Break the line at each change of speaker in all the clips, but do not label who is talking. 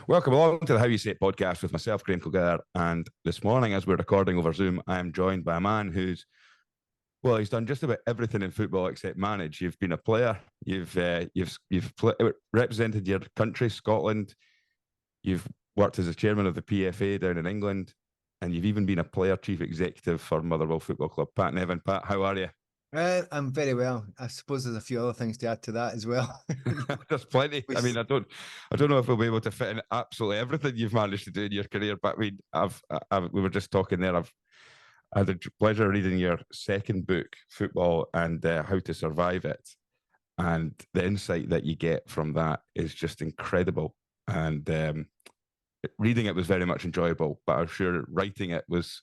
Welcome along to the How You Say It podcast with myself, Graham Kilgore. And this morning, as we're recording over Zoom, I am joined by a man who's, well, he's done just about everything in football except manage. You've been a player, represented your country, Scotland. You've worked as a chairman of the PFA down in England, and you've even been a player chief executive for Motherwell Football Club. Pat Nevin, Pat, how are you?
I'm very well. I suppose there's a few other things to add to that as well.
There's plenty. I mean, I don't know if we'll be able to fit in absolutely everything you've managed to do in your career. But I mean, we were just talking there. I had the pleasure of reading your second book, Football and How to Survive It, and the insight that you get from that is just incredible. And reading it was very much enjoyable, but I'm sure writing it was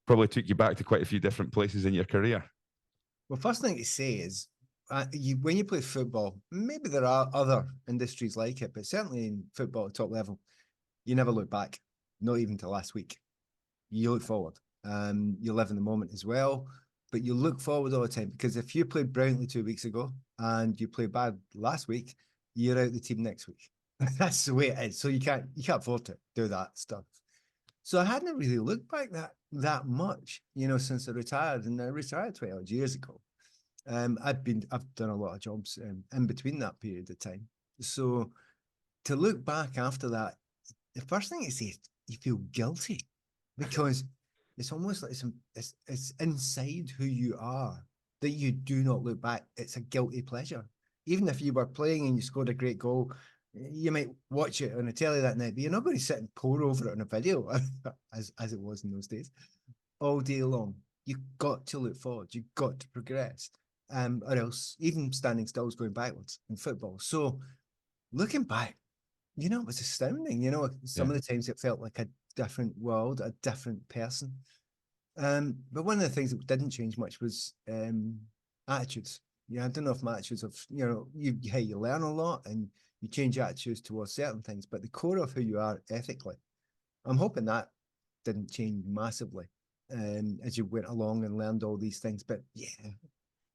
probably took you back to quite a few different places in your career.
Well, first thing to say is when you play football, maybe there are other industries like it, but certainly in football at top level, you never look back, not even to last week. You look forward. You live in the moment as well, but you look forward all the time, because if you played brilliantly 2 weeks ago and you play bad last week, you're out the team next week. That's the way it is. So you can't afford to do that stuff. So I hadn't really looked back that much, since I retired, and I retired 20 odd years ago. I've done a lot of jobs in between that period of time. So to look back after that, the first thing is you feel guilty, because it's almost like it's inside who you are that you do not look back. It's a guilty pleasure. Even if you were playing and you scored a great goal, you might watch it on a telly that night, but you're not going to sit and pore over it on a video as it was in those days all day long. You've got to look forward. You've got to progress, or else even standing still is going backwards in football. So looking back, it was astounding. Some of the times it felt like a different world, a different person. But one of the things that didn't change much was attitudes. I don't know if my attitudes have, you learn a lot and you change attitudes towards certain things, but the core of who you are ethically, I'm hoping that didn't change massively as you went along and learned all these things. But yeah,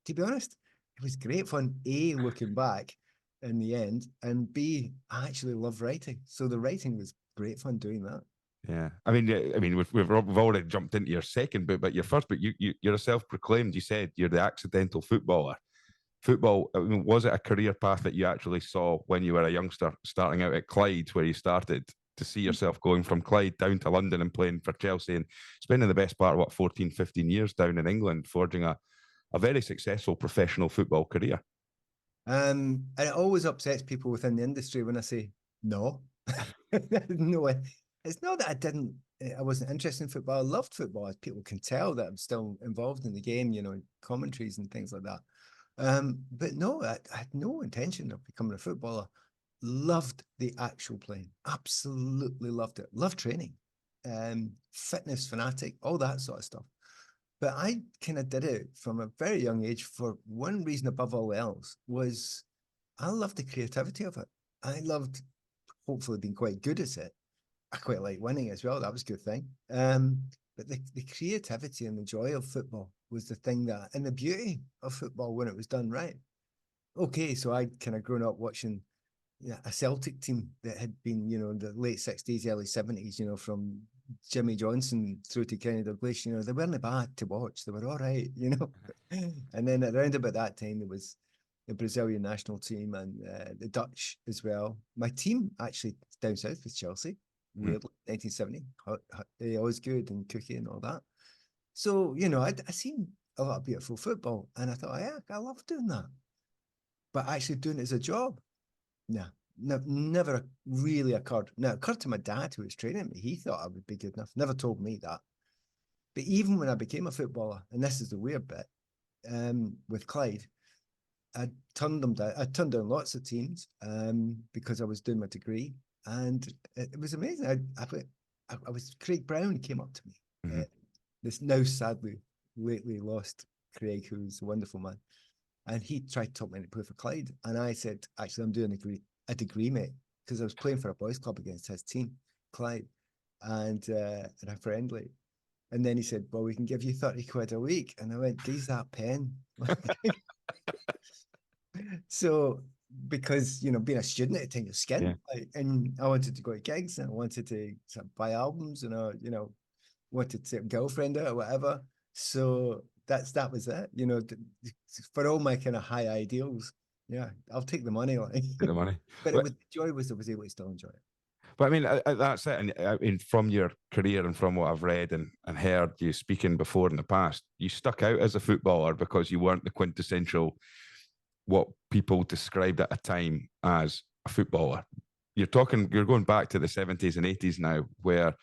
to be honest, it was great fun, A, looking back in the end, and B, I actually love writing. So the writing was great fun doing that.
Yeah, I mean, we've already jumped into your second book, but your first book, you're a self-proclaimed. You said you're the accidental footballer. Football, I mean, was it a career path that you actually saw when you were a youngster, starting out at Clyde, where you started to see yourself going from Clyde down to London and playing for Chelsea and spending the best part of 14, 15 years down in England, forging a very successful professional football career?
And it always upsets people within the industry when I say no. No, it's not that I wasn't interested in football. I loved football, as people can tell that I'm still involved in the game, commentaries and things like that. But no, I had no intention of becoming a footballer. Loved the actual playing, absolutely loved it. Loved training, fitness fanatic, all that sort of stuff. But I kind of did it from a very young age for one reason above all else, was I loved the creativity of it. I loved hopefully being quite good at it. I quite like winning as well. That was a good thing. But the creativity and the joy of football was the thing and the beauty of football when it was done right. Okay, so I'd kind of grown up watching a Celtic team that had been, in the late 60s, early 70s, from Jimmy Johnson through to Kenny Dalglish. They weren't bad to watch. They were all right, And then around about that time, there was the Brazilian national team and the Dutch as well. My team actually down south was Chelsea. Weirdly, 1970, always good and Cookie and all that. So, I seen a lot of beautiful football and I thought, yeah, I love doing that. But actually doing it as a job, never really occurred. Now, it occurred to my dad who was training me. He thought I would be good enough. Never told me that. But even when I became a footballer, and this is the weird bit, with Clyde, I turned down lots of teams because I was doing my degree. And it was amazing. I was Craig Brown came up to me.
Mm-hmm.
This now sadly lately lost Craig, who's a wonderful man, and he tried to talk me into play for Clyde. And I said, actually, I'm doing a degree, mate, because I was playing for a boys' club against his team, Clyde, and a friendly. And then he said, well, we can give you 30 quid a week. And I went, geez, that pen. So because, you know, being a student at the time, your skin, and I wanted to go to gigs and I wanted to sort of buy albums and I, you know, wanted to have a girlfriend or whatever. So that was it, you know, for all my kind of high ideals. Yeah, I'll take the money, like.
Take the money.
But it was, the joy was I was able to still enjoy it.
But I mean, that's it. And I mean, from your career and from what I've read and heard you speaking before in the past, you stuck out as a footballer because you weren't the quintessential, what people described at a time as a footballer. You're going back to the 70s and 80s now, where,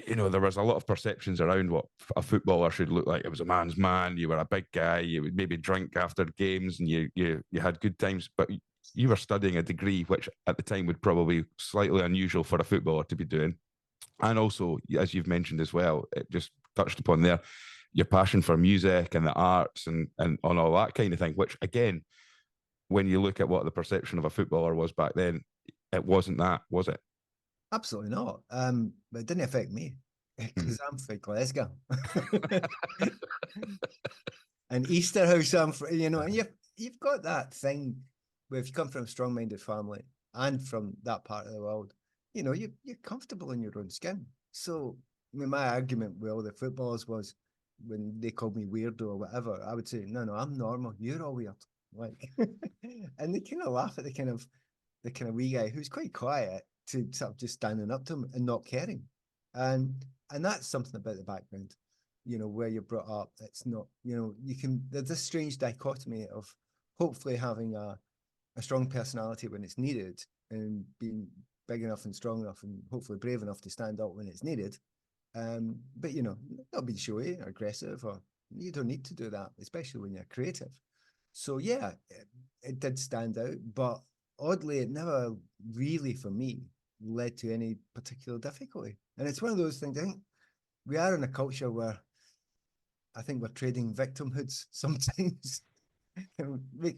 you know, there was a lot of perceptions around what a footballer should look like. It was a man's man. You were a big guy. You would maybe drink after games and you had good times. But you were studying a degree, which at the time would probably be slightly unusual for a footballer to be doing. And also, as you've mentioned as well, it just touched upon there, your passion for music and the arts and on all that kind of thing, which again, when you look at what the perception of a footballer was back then, it wasn't that, was it?
Absolutely not. But it didn't affect me because I'm from Glasgow. And Easter House, I'm from, you know, and you've got that thing where if you come from a strong-minded family and from that part of the world, you know, you're comfortable in your own skin. So, I mean, my argument with all the footballers was when they called me weirdo or whatever, I would say, no, I'm normal. You're all weird. Like, and they kind of laugh at the kind of wee guy who's quite quiet to sort of just standing up to him and not caring. And that's something about the background, you know, where you're brought up. It's not, you know, there's this strange dichotomy of hopefully having a strong personality when it's needed and being big enough and strong enough and hopefully brave enough to stand up when it's needed. But, you know, not being showy or aggressive, or you don't need to do that, especially when you're creative. So, yeah, it did stand out, but oddly, it never really, for me, led to any particular difficulty. And it's one of those things, I think we are in a culture where I think we're trading victimhoods sometimes.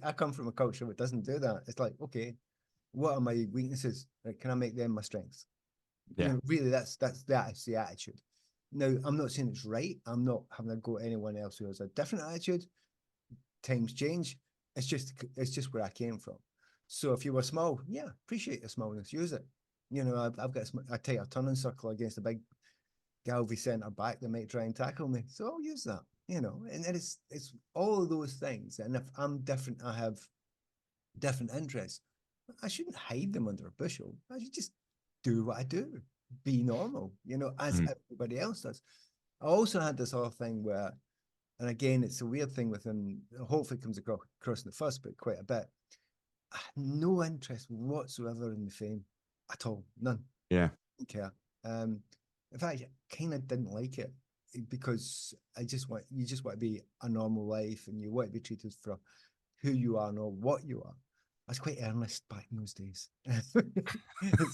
I come from a culture that doesn't do that. It's like, okay, what are my weaknesses? Like, can I make them my strengths?
Yeah.
You know, really, that's the attitude. Now, I'm not saying it's right. I'm not having to go to anyone else who has a different attitude. Times change. It's just where I came from. So if you were small, yeah, appreciate your smallness, use it. You know, I've got a tighter turning circle against a big Galvey centre back that might try and tackle me. So I'll use that, you know, and it's all of those things. And if I'm different, I have different interests. I shouldn't hide them under a bushel. I should just do what I do, be normal, you know, as everybody else does. I also had this whole thing where, and again, it's a weird thing with him, hopefully it comes across in the first bit quite a bit. I had no interest whatsoever in the fame at all. None.
Yeah.
Didn't care. In fact, I kind of didn't like it because you just want to be a normal life and you want to be treated for who you are, not what you are. I was quite earnest back in those days.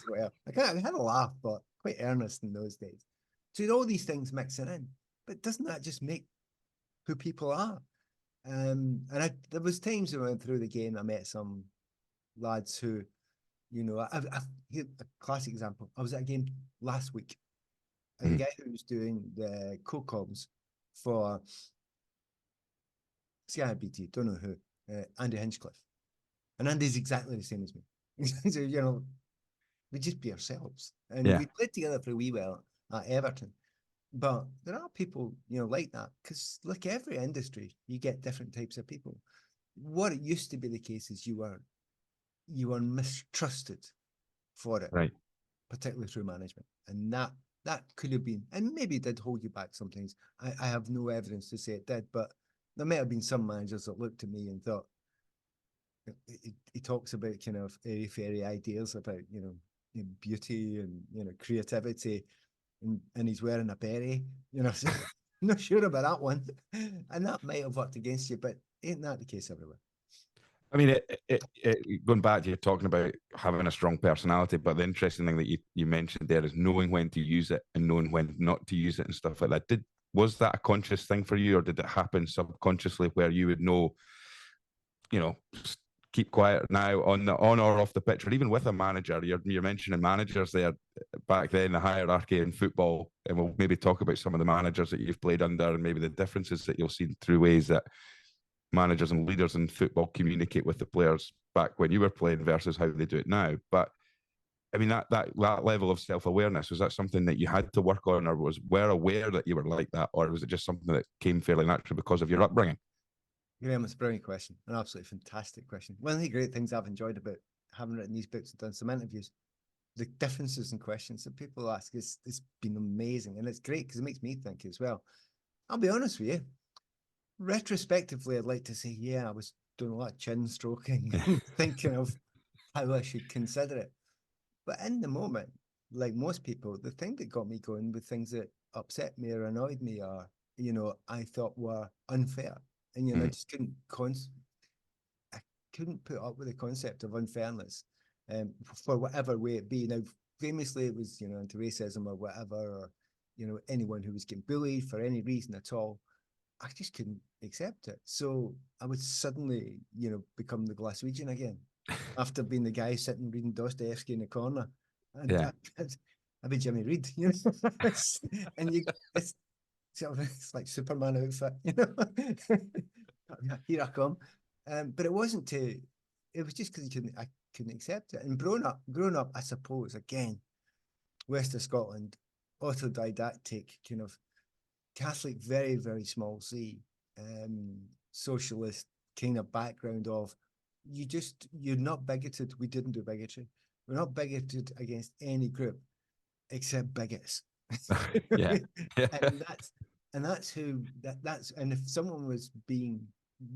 Well, I had a laugh, but quite earnest in those days. So all these things mixing in, but doesn't that just make who people are? And there was times when I went through the game, I met some lads who, you know, a classic example. I was at a game last week, and the guy who was doing the co-coms for CIBT, don't know who, Andy Hinchcliffe. And Andy's exactly the same as me. So, you know, we just be ourselves. And we played together for a wee while at Everton. But there are people, you know, like that, because like every industry, you get different types of people. What it used to be the case is you were mistrusted for it,
right?
Particularly through management, and that could have been, and maybe it did hold you back sometimes. I have no evidence to say it did, but there may have been some managers that looked at me and thought, he talks about kind of airy-fairy ideas about, you know, beauty and, you know, creativity, and he's wearing a beret, you know. So I'm not sure about that one, and that might have worked against you, but ain't that the case everywhere?
I mean, going back to you talking about having a strong personality, but the interesting thing that you mentioned there is knowing when to use it and knowing when not to use it and stuff like that. Was that a conscious thing for you, or did it happen subconsciously where you would know, you know, keep quiet now on or off the pitch, or even with a manager? You're mentioning managers there back then, the hierarchy in football, and we'll maybe talk about some of the managers that you've played under and maybe the differences that you'll see through ways that managers and leaders in football communicate with the players back when you were playing versus how they do it now. But I mean, that level of self-awareness, was that something that you had to work on, or were aware that you were like that, or was it just something that came fairly natural because of your upbringing?
Graham, it's a brilliant question, an absolutely fantastic question. One of the great things I've enjoyed about having written these books and done some interviews, the differences in questions that people ask, it's been amazing, and it's great because it makes me think as well. I'll be honest with you, retrospectively, I'd like to say, yeah, I was doing a lot of chin stroking and thinking of how I should consider it. But in the moment, like most people, the thing that got me going with things that upset me or annoyed me or, I thought were unfair. And, I just I couldn't put up with the concept of unfairness for whatever way it be. Now, famously, it was, anti-racism or whatever, or, anyone who was getting bullied for any reason at all. I just couldn't accept it. So I would suddenly, become the Glaswegian again after being the guy sitting reading Dostoevsky in the corner. And
Yeah.
I'd be Jimmy Reed, and it's like Superman outfit, Here I come. But it wasn't it was just because I couldn't accept it. And growing up, I suppose, again, west of Scotland, autodidactic, kind of Catholic, very, very small c, socialist kind of background of, you're not bigoted. We didn't do bigotry. We're not bigoted against any group except bigots.
Yeah.
and that's and if someone was being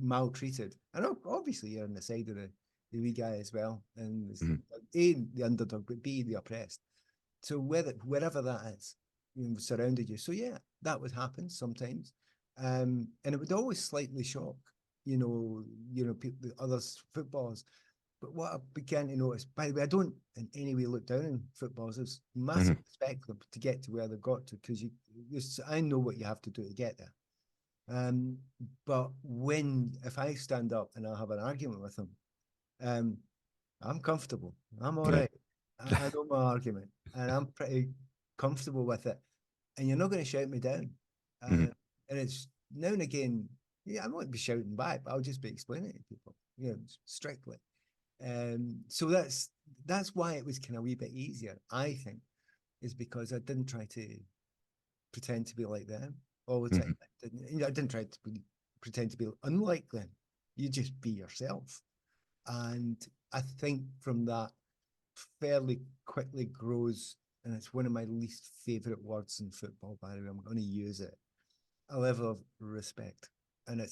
maltreated, and obviously you're on the side of the wee guy as well, and A, the underdog, but B, the oppressed. So wherever that is, surrounded you. So yeah, that would happen sometimes. And it would always slightly shock, people, the others, footballers. But what I began to notice, by the way, I don't in any way look down on footballers. There's massive respect to get to where they've got to, because I know what you have to do to get there. But if I stand up and I have an argument with them, I'm comfortable. I'm all right. I know my argument, and I'm pretty comfortable with it. And you're not going to shout me down. And it's now and again, I won't be shouting back, but I'll just be explaining it to people, strictly. So that's why it was kind of a wee bit easier, I think, is because I didn't try to pretend to be like them all the time. I didn't try to pretend to be unlike them. You just be yourself. And I think from that fairly quickly grows, and it's one of my least favorite words in football, by the way, I'm going to use it, a level of respect. And I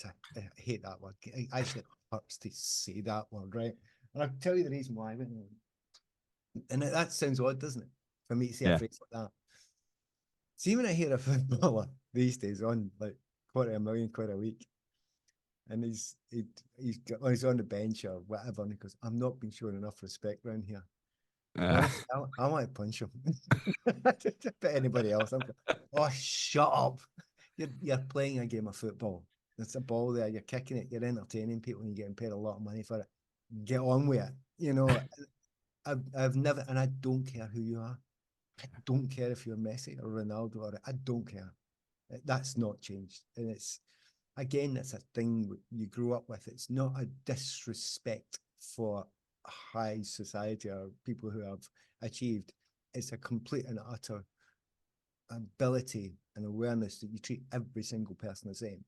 hate that word. It actually hurts to say that word, right? And I'll tell you the reason why. And that sounds odd, doesn't it? For me to say a phrase like that. See, when I hear a footballer these days on like £250,000 a week, and he's on the bench or whatever, and he goes, "I'm not being shown enough respect around here." Honestly, I want to punch him. But anybody else, oh, shut up! You're playing a game of football. There's a ball there. You're kicking it. You're entertaining people, and you're getting paid a lot of money for it. Get on with it. I've never, and I don't care who you are. I don't care if you're Messi or Ronaldo, I don't care. That's not changed, and it's a thing you grew up with. It's not a disrespect for high society or people who have achieved. It's a complete and utter ability and awareness that you treat every single person the same,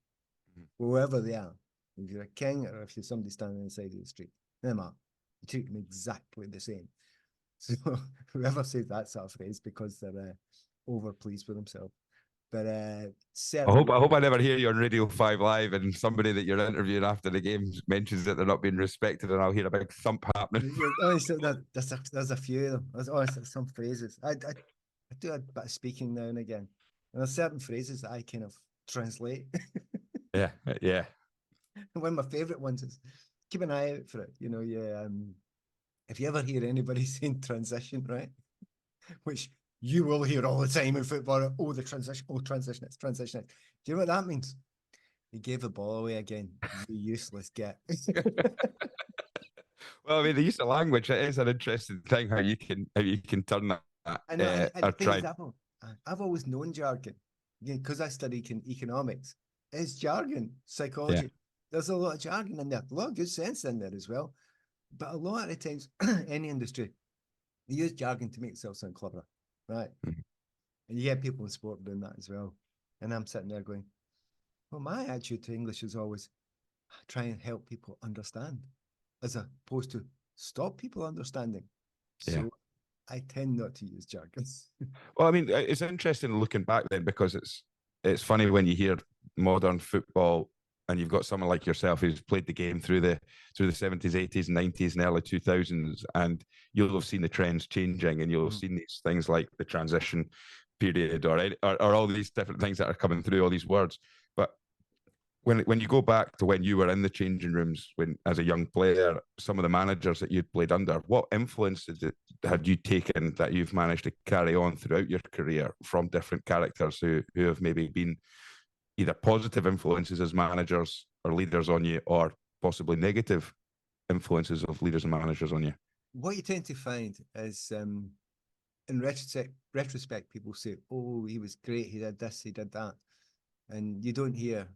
wherever they are. If you're a king or if you're somebody standing on the side of the street, you treat them exactly the same. So whoever says that sort of phrase, because they're over pleased with themselves. But
I hope I never hear you on Radio 5 Live and somebody that you're interviewing after the game mentions that they're not being respected, and I'll hear a big thump happening.
Honestly, there's a few of them. There's some phrases. I do a bit of speaking now and again, and there's certain phrases that I kind of translate.
Yeah.
One of my favourite ones is, keep an eye out for it. If you ever hear anybody saying transition, right, which you will hear all the time in football, the transition, it's transition. Do you know what that means? He gave the ball away again. You useless git.
Well, I mean, the use of language, it is an interesting thing how you can turn that.
I know, and the thing is, I've always known jargon, because I study economics. It's jargon, psychology. There's a lot of jargon in there, a lot of good sense in there as well. But a lot of the times, any industry, they use jargon to make itself sound clever, right?
Mhm.
And you get people in sport doing that as well. And I'm sitting there going, well, my attitude to English is always try and help people understand, as opposed to stop people understanding.
Yeah.
So I tend not to use jargon.
Well, I mean, it's interesting looking back then because it's funny when you hear modern football and you've got someone like yourself who's played the game through the 70s, 80s, 90s, and early 2000s, and you'll have seen the trends changing, and you'll have seen these things like the transition period or all these different things that are coming through, all these words. But when you go back to when you were in the changing rooms when as a young player, some of the managers that you'd played under, what influence had you taken that you've managed to carry on throughout your career from different characters who have maybe been either positive influences as managers or leaders on you, or possibly negative influences of leaders and managers on you?
What you tend to find is, in retrospect, people say, "Oh, he was great. He did this. He did that," and you don't hear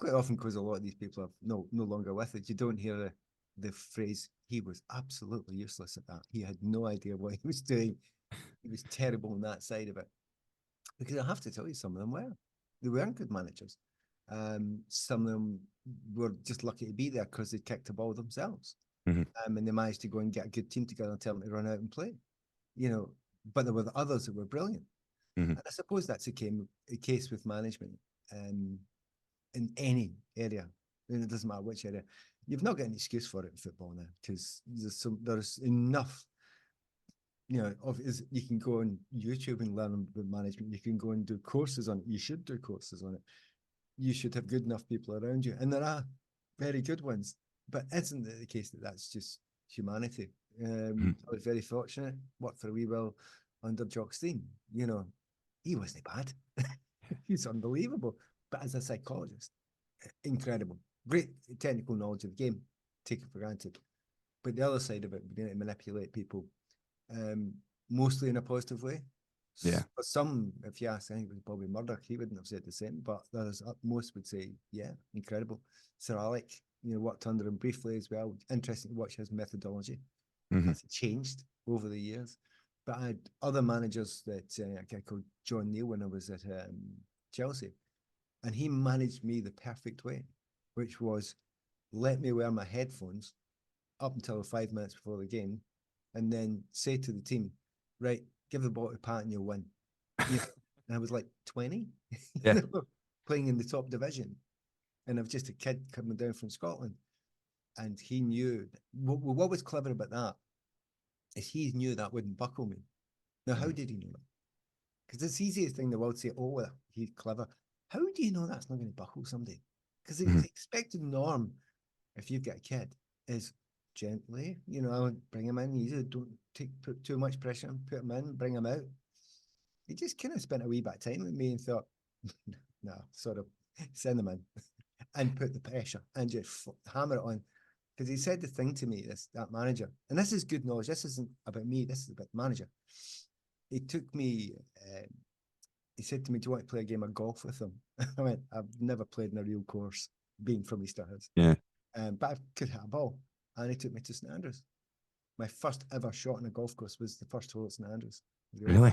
quite often, because a lot of these people are no longer with it. You don't hear the phrase, "He was absolutely useless at that. He had no idea what he was doing. He was terrible on that side of it." Because I have to tell you, some of them were. They weren't good managers. Some of them were just lucky to be there because they kicked the ball themselves.
Mm-hmm.
And they managed to go and get a good team together and tell them to run out and play. You know, but there were others that were brilliant.
Mm-hmm.
And I suppose that's a case with management in any area. And it doesn't matter which area. You've not got an excuse for it in football now, because there's enough. You know, you can go on YouTube and learn about management. You can go and do courses on it. You should do courses on it. You should have good enough people around you, and there are very good ones. But isn't it the case that that's just humanity?
Mm-hmm.
I was very fortunate. Worked for a wee while under Jock Stein. You know, he wasn't bad. He's unbelievable. But as a psychologist, incredible. Great technical knowledge of the game, take it for granted. But the other side of it, being able to manipulate people, mostly in a positive way.
Yeah.
For some, if you ask, I think it was Bobby Murdoch, he wouldn't have said the same, but there's most would say, yeah, incredible. Sir Alec, worked under him briefly as well. Interesting to watch his methodology.
Mm-hmm.
Has it changed over the years? But I had other managers that a guy called John Neal when I was at Chelsea, and he managed me the perfect way, which was let me wear my headphones up until 5 minutes before the game, and then say to the team, right, give the ball to Pat and you'll win. And I was like 20,
Yeah.
playing in the top division. And I was just a kid coming down from Scotland. And he knew, what was clever about that is he knew that wouldn't buckle me. Now, how did he know that? Because it's the easiest thing in the world to say, oh, well, he's clever. How do you know that's not going to buckle somebody? Because the expected norm, if you've got a kid, is gently, I would bring him in easy, don't put too much pressure on, put him in, bring him out. He just kind of spent a wee bit of time with me and thought, no, sort of send him in and put the pressure and just hammer it on. Because he said the thing to me, that manager, and this is good knowledge, this isn't about me, this is about the manager. He took me, he said to me, do you want to play a game of golf with him? I went, I've never played in a real course, being from Easterhouse.
Yeah.
But I could hit a ball. And he took me to St Andrews. My first ever shot on a golf course was the first hole at St Andrews.
Really?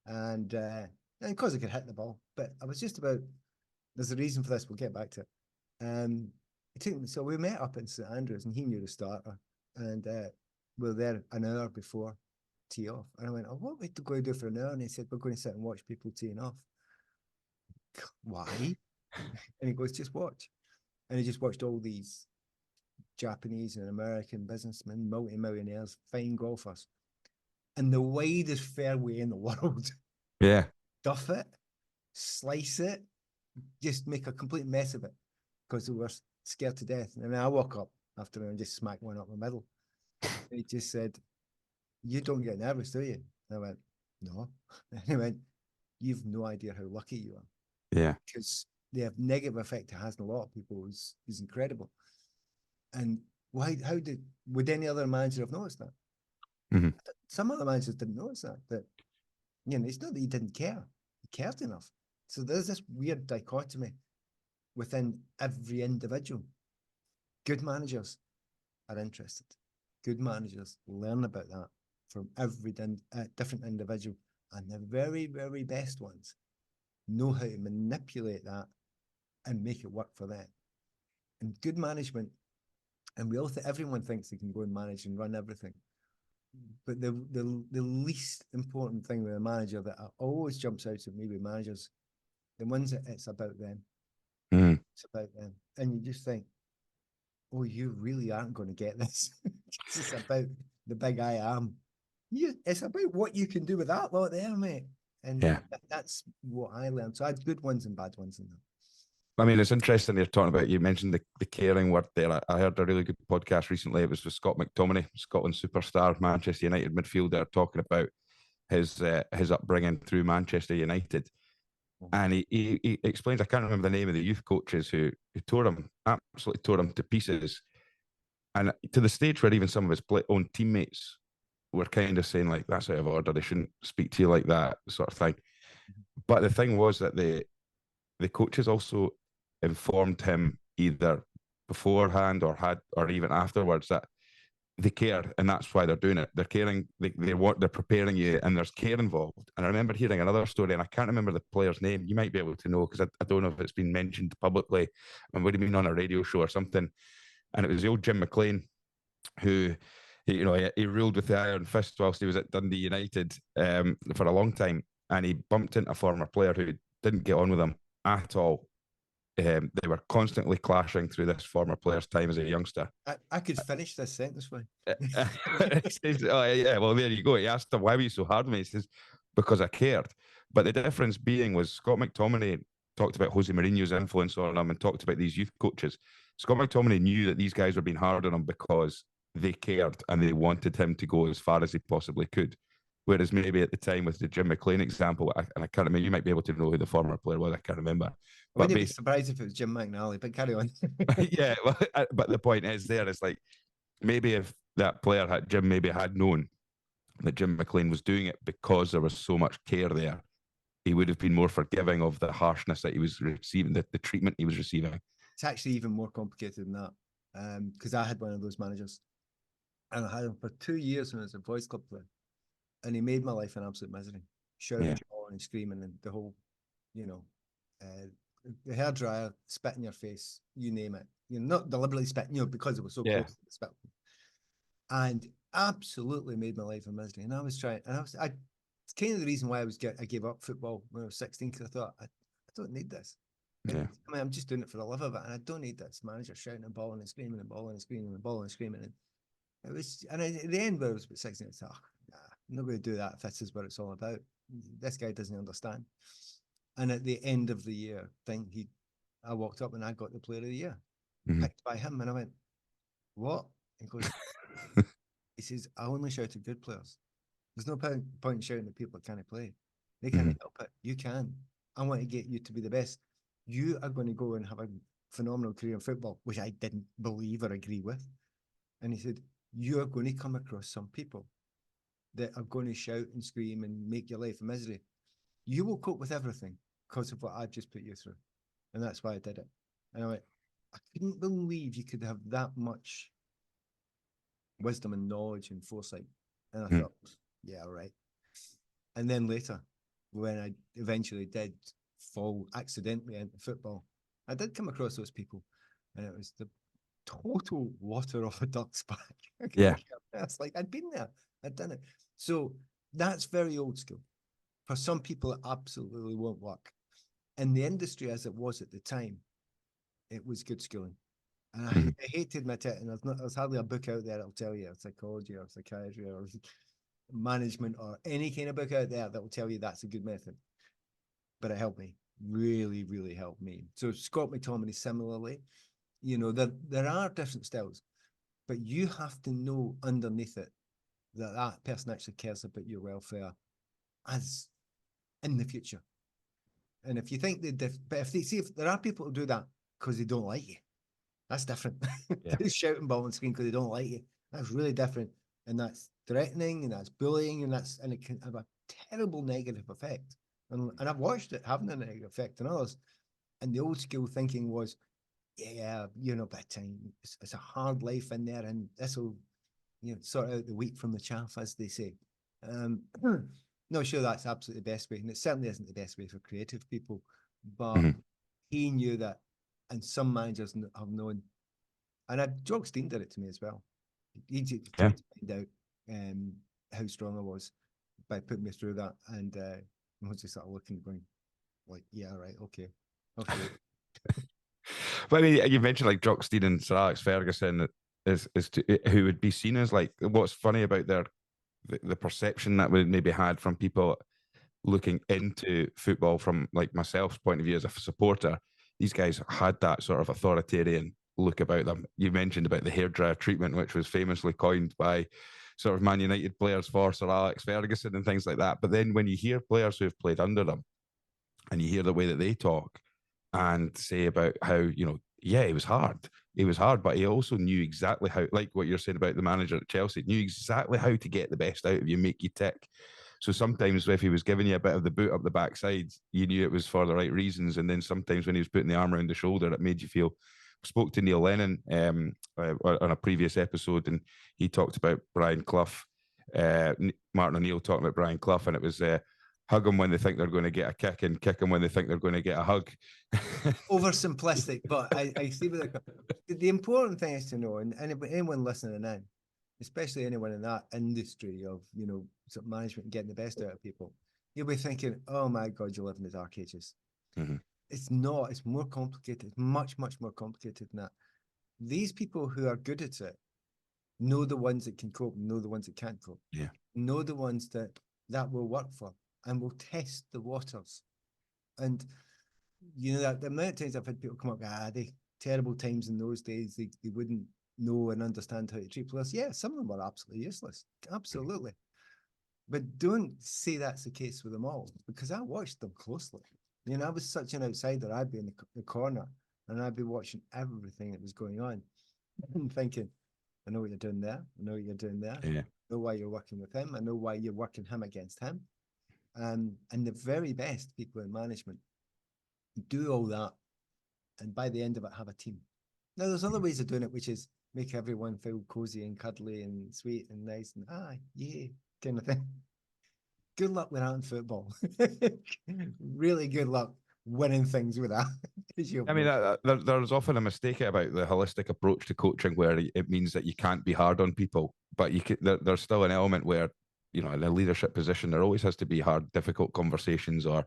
And because I could hit the ball. But I was just about, there's a reason for this, we'll get back to it. He took me, so we met up in St Andrews and he knew the starter. And we were there an hour before tee off. And I went, oh, what are we going to do for an hour? And he said, we're going to sit and watch people teeing off. Why? And he goes, just watch. And he just watched all these Japanese and American businessmen, multi-millionaires, fine golfers, and the widest fairway in the world.
Yeah.
Duff it, slice it, just make a complete mess of it because they were scared to death. And then I woke up after and just smacked one up the middle. And he just said, you don't get nervous, do you? And I went, no. And he went, you've no idea how lucky you are.
Yeah.
Because the negative effect it has on a lot of people is incredible. And would any other manager have noticed that?
Mm-hmm.
Some other managers didn't notice that it's not that he didn't care. He cared enough. So there's this weird dichotomy within every individual. Good managers are interested. good managers learn about that from every different individual, and the very, very best ones know how to manipulate that and make it work for them. And good management, and we all everyone thinks they can go and manage and run everything, but the least important thing with a manager that always jumps out at me with managers, the ones that it's about them. It's about them, and you just think, oh, you really aren't going to get this. It's about the big I am. It's about what you can do with that lot there, mate. And that's what I learned. So I had good ones and bad ones in them.
I mean, it's interesting you're talking about, you mentioned the caring word there. I heard a really good podcast recently. It was with Scott McTominay, Scotland superstar, Manchester United midfielder, talking about his upbringing through Manchester United. And he explains, I can't remember the name of the youth coaches who absolutely tore him to pieces. And to the stage where even some of his own teammates were kind of saying, like, that's out of order, they shouldn't speak to you like that, sort of thing. But the thing was that the coaches also informed him either beforehand or even afterwards that they care, and that's why they're doing it. They're caring, they're preparing you, and there's care involved. And I remember hearing another story, and I can't remember the player's name. You might be able to know, because I don't know if it's been mentioned publicly. It would have been on a radio show or something. And it was the old Jim McLean, who, he ruled with the iron fist whilst he was at Dundee United for a long time. And he bumped into a former player who didn't get on with him at all. They were constantly clashing through this former player's time as a youngster.
I could finish this sentence for
oh, yeah, well, there you go. He asked him, why were you so hard on me? He says, because I cared. But the difference being was Scott McTominay talked about Jose Mourinho's influence on him and talked about these youth coaches. Scott McTominay knew that these guys were being hard on him because they cared and they wanted him to go as far as he possibly could. Whereas maybe at the time with the Jim McLean example, and I can't remember, you might be able to know who the former player was, I can't remember.
I wouldn't be surprised if it was Jim McNally, but carry on.
Yeah, well, but the point is there, it's like, maybe if that player had known that Jim McLean was doing it because there was so much care there, he would have been more forgiving of the harshness that he was receiving, the treatment he was receiving.
It's actually even more complicated than that, because I had one of those managers, and I had him for 2 years when I was a boys club player, and he made my life an absolute misery, shouting, and screaming, and the whole, the hairdryer, spit in your face, you name it. Not deliberately spitting, because it was so close to the spit. And absolutely made my life a misery. And I was trying, and it's kind of the reason why I gave up football when I was 16, because I thought, I don't need this. I mean, I'm just doing it for the love of it, and I don't need this manager shouting and balling and screaming and balling and screaming and balling and screaming. And it was, and at the end, where I was about 16, I thought, nah, I'm not going to do that if this is what it's all about. This guy doesn't understand. And at the end of the year I walked up and I got the player of the year, picked by him, and I went, what? He goes, he says, I only shout at good players. There's no point in shouting at people that can't play. They can't help it. You can. I want to get you to be the best. You are going to go and have a phenomenal career in football, which I didn't believe or agree with. And he said, you are going to come across some people that are going to shout and scream and make your life a misery. You will cope with everything because of what I've just put you through. And that's why I did it. And I went, I couldn't believe you could have that much wisdom and knowledge and foresight. And I thought, yeah, right. And then later, when I eventually did fall accidentally into football, I did come across those people, and it was the total water off a duck's back. It's like I'd been there, I'd done it. So that's very old school. For some people, it absolutely won't work. In the industry as it was at the time, it was good schooling. And I hate to admit it, and there's hardly a book out there that'll tell you, psychology or psychiatry or management or any kind of book out there that will tell you that's a good method. But it helped me, really, really helped me. So Scott McTominay, similarly, there are different styles, but you have to know underneath it that person actually cares about your welfare as in the future. And if you think but if there are people who do that because they don't like you, that's different. They shout and ball and scream because they don't like you. That's really different. And that's threatening, and that's bullying, and it can have a terrible negative effect. And I've watched it having a negative effect on others. And the old school thinking was, but it's a hard life in there, and sort out the wheat from the chaff, as they say. Not sure that's absolutely the best way, and it certainly isn't the best way for creative people. But he knew that, and some managers have known. And Jock Stein did it to me as well. He tried to find out how strong I was by putting me through that, and I was just sort of looking, going, like, yeah, right, okay.
But I mean, you mentioned like Jock Stein and Sir Alex Ferguson who would be seen as like, what's funny about the perception that we maybe had from people looking into football from like myself's point of view as a supporter. These guys had that sort of authoritarian look about them. You mentioned about the hairdryer treatment, which was famously coined by sort of Man United players for Sir Alex Ferguson and things like that. But then when you hear players who have played under them and you hear the way that they talk and say about how, yeah, it was hard. It was hard, but he also knew exactly how, like what you're saying about the manager at Chelsea, knew exactly how to get the best out of you, make you tick. So sometimes if he was giving you a bit of the boot up the backside, you knew it was for the right reasons. And then sometimes when he was putting the arm around the shoulder, it made you feel. Spoke to Neil Lennon on a previous episode, and he talked about Brian Clough. Martin O'Neill talking about Brian Clough, and it was hug them when they think they're going to get a kick and kick them when they think they're going to get a hug.
Oversimplistic, but I see what the important thing is to know, and anyone listening in, especially anyone in that industry of, sort of management and getting the best out of people, you'll be thinking, oh my God, you live in the dark ages. It's not. It's more complicated. It's much, much more complicated than that. These people who are good at it know the ones that can cope, know the ones that can't cope.
Yeah.
Know the ones that will work for and will test the waters. And that the amount of times I've had people come up, they terrible times in those days, they wouldn't know and understand how to treat players. Yeah, some of them were absolutely useless. Absolutely. But don't say that's the case with them all, because I watched them closely. I was such an outsider. I'd be in the corner and I'd be watching everything that was going on and thinking, I know what you're doing there. I know what you're doing there.
Yeah.
I know why you're working with him. I know why you're working him against him. And the very best people in management do all that. And by the end of it, have a team. Now, there's other ways of doing it, which is make everyone feel cozy and cuddly and sweet and nice and yeah, kind of thing. Good luck with that in football. Really good luck winning things with that.
I mean, there's often a mistake about the holistic approach to coaching where it means that you can't be hard on people, but there's still an element where, in a leadership position, there always has to be hard, difficult conversations and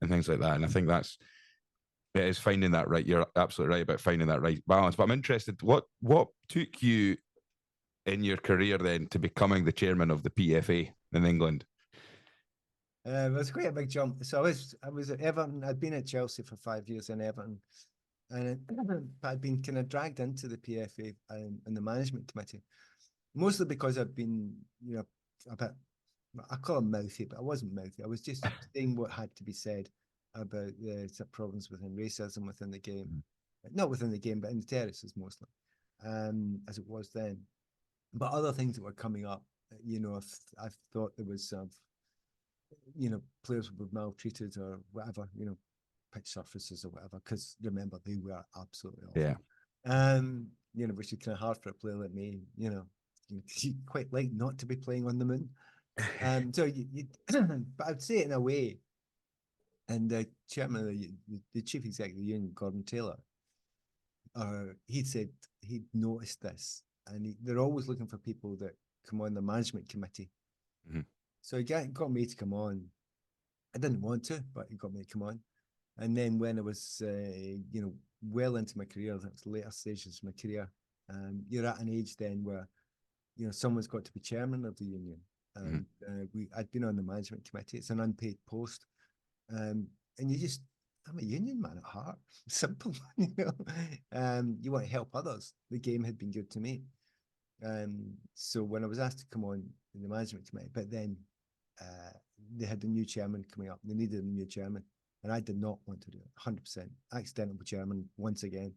things like that. And I think it is finding that right. You're absolutely right about finding that right balance. But I'm interested, what took you in your career then to becoming the chairman of the PFA in England?
It was quite a big jump. So I was at Everton. I'd been at Chelsea for 5 years in Everton, and I'd been kind of dragged into the PFA and the management committee, mostly because I've been, a bit, I call it mouthy, but I wasn't mouthy. I was just saying what had to be said about the problems within racism within the game, not within the game, but in the terraces mostly, as it was then. But other things that were coming up, I've thought there was players were maltreated or whatever, pitch surfaces or whatever, because remember, they were absolutely awful.
Yeah.
Which is kind of hard for a player like me, you quite like not to be playing on the moon. So but I'd say it in a way, and the chairman of the chief executive of the union, Gordon Taylor, he'd said he'd noticed this, and they're always looking for people that come on the management committee. So he got me to come on. I didn't want to, but he got me to come on. And then when I was, well into my career, that was the later stages of my career, you're at an age then where, someone's got to be chairman of the union. And I'd been on the management committee. It's an unpaid post. And I'm a union man at heart. Simple, you want to help others. The game had been good to me. So when I was asked to come on in the management committee, but then they had a new chairman coming up. They needed a new chairman, and I did not want to do it. 100% accidental chairman once again.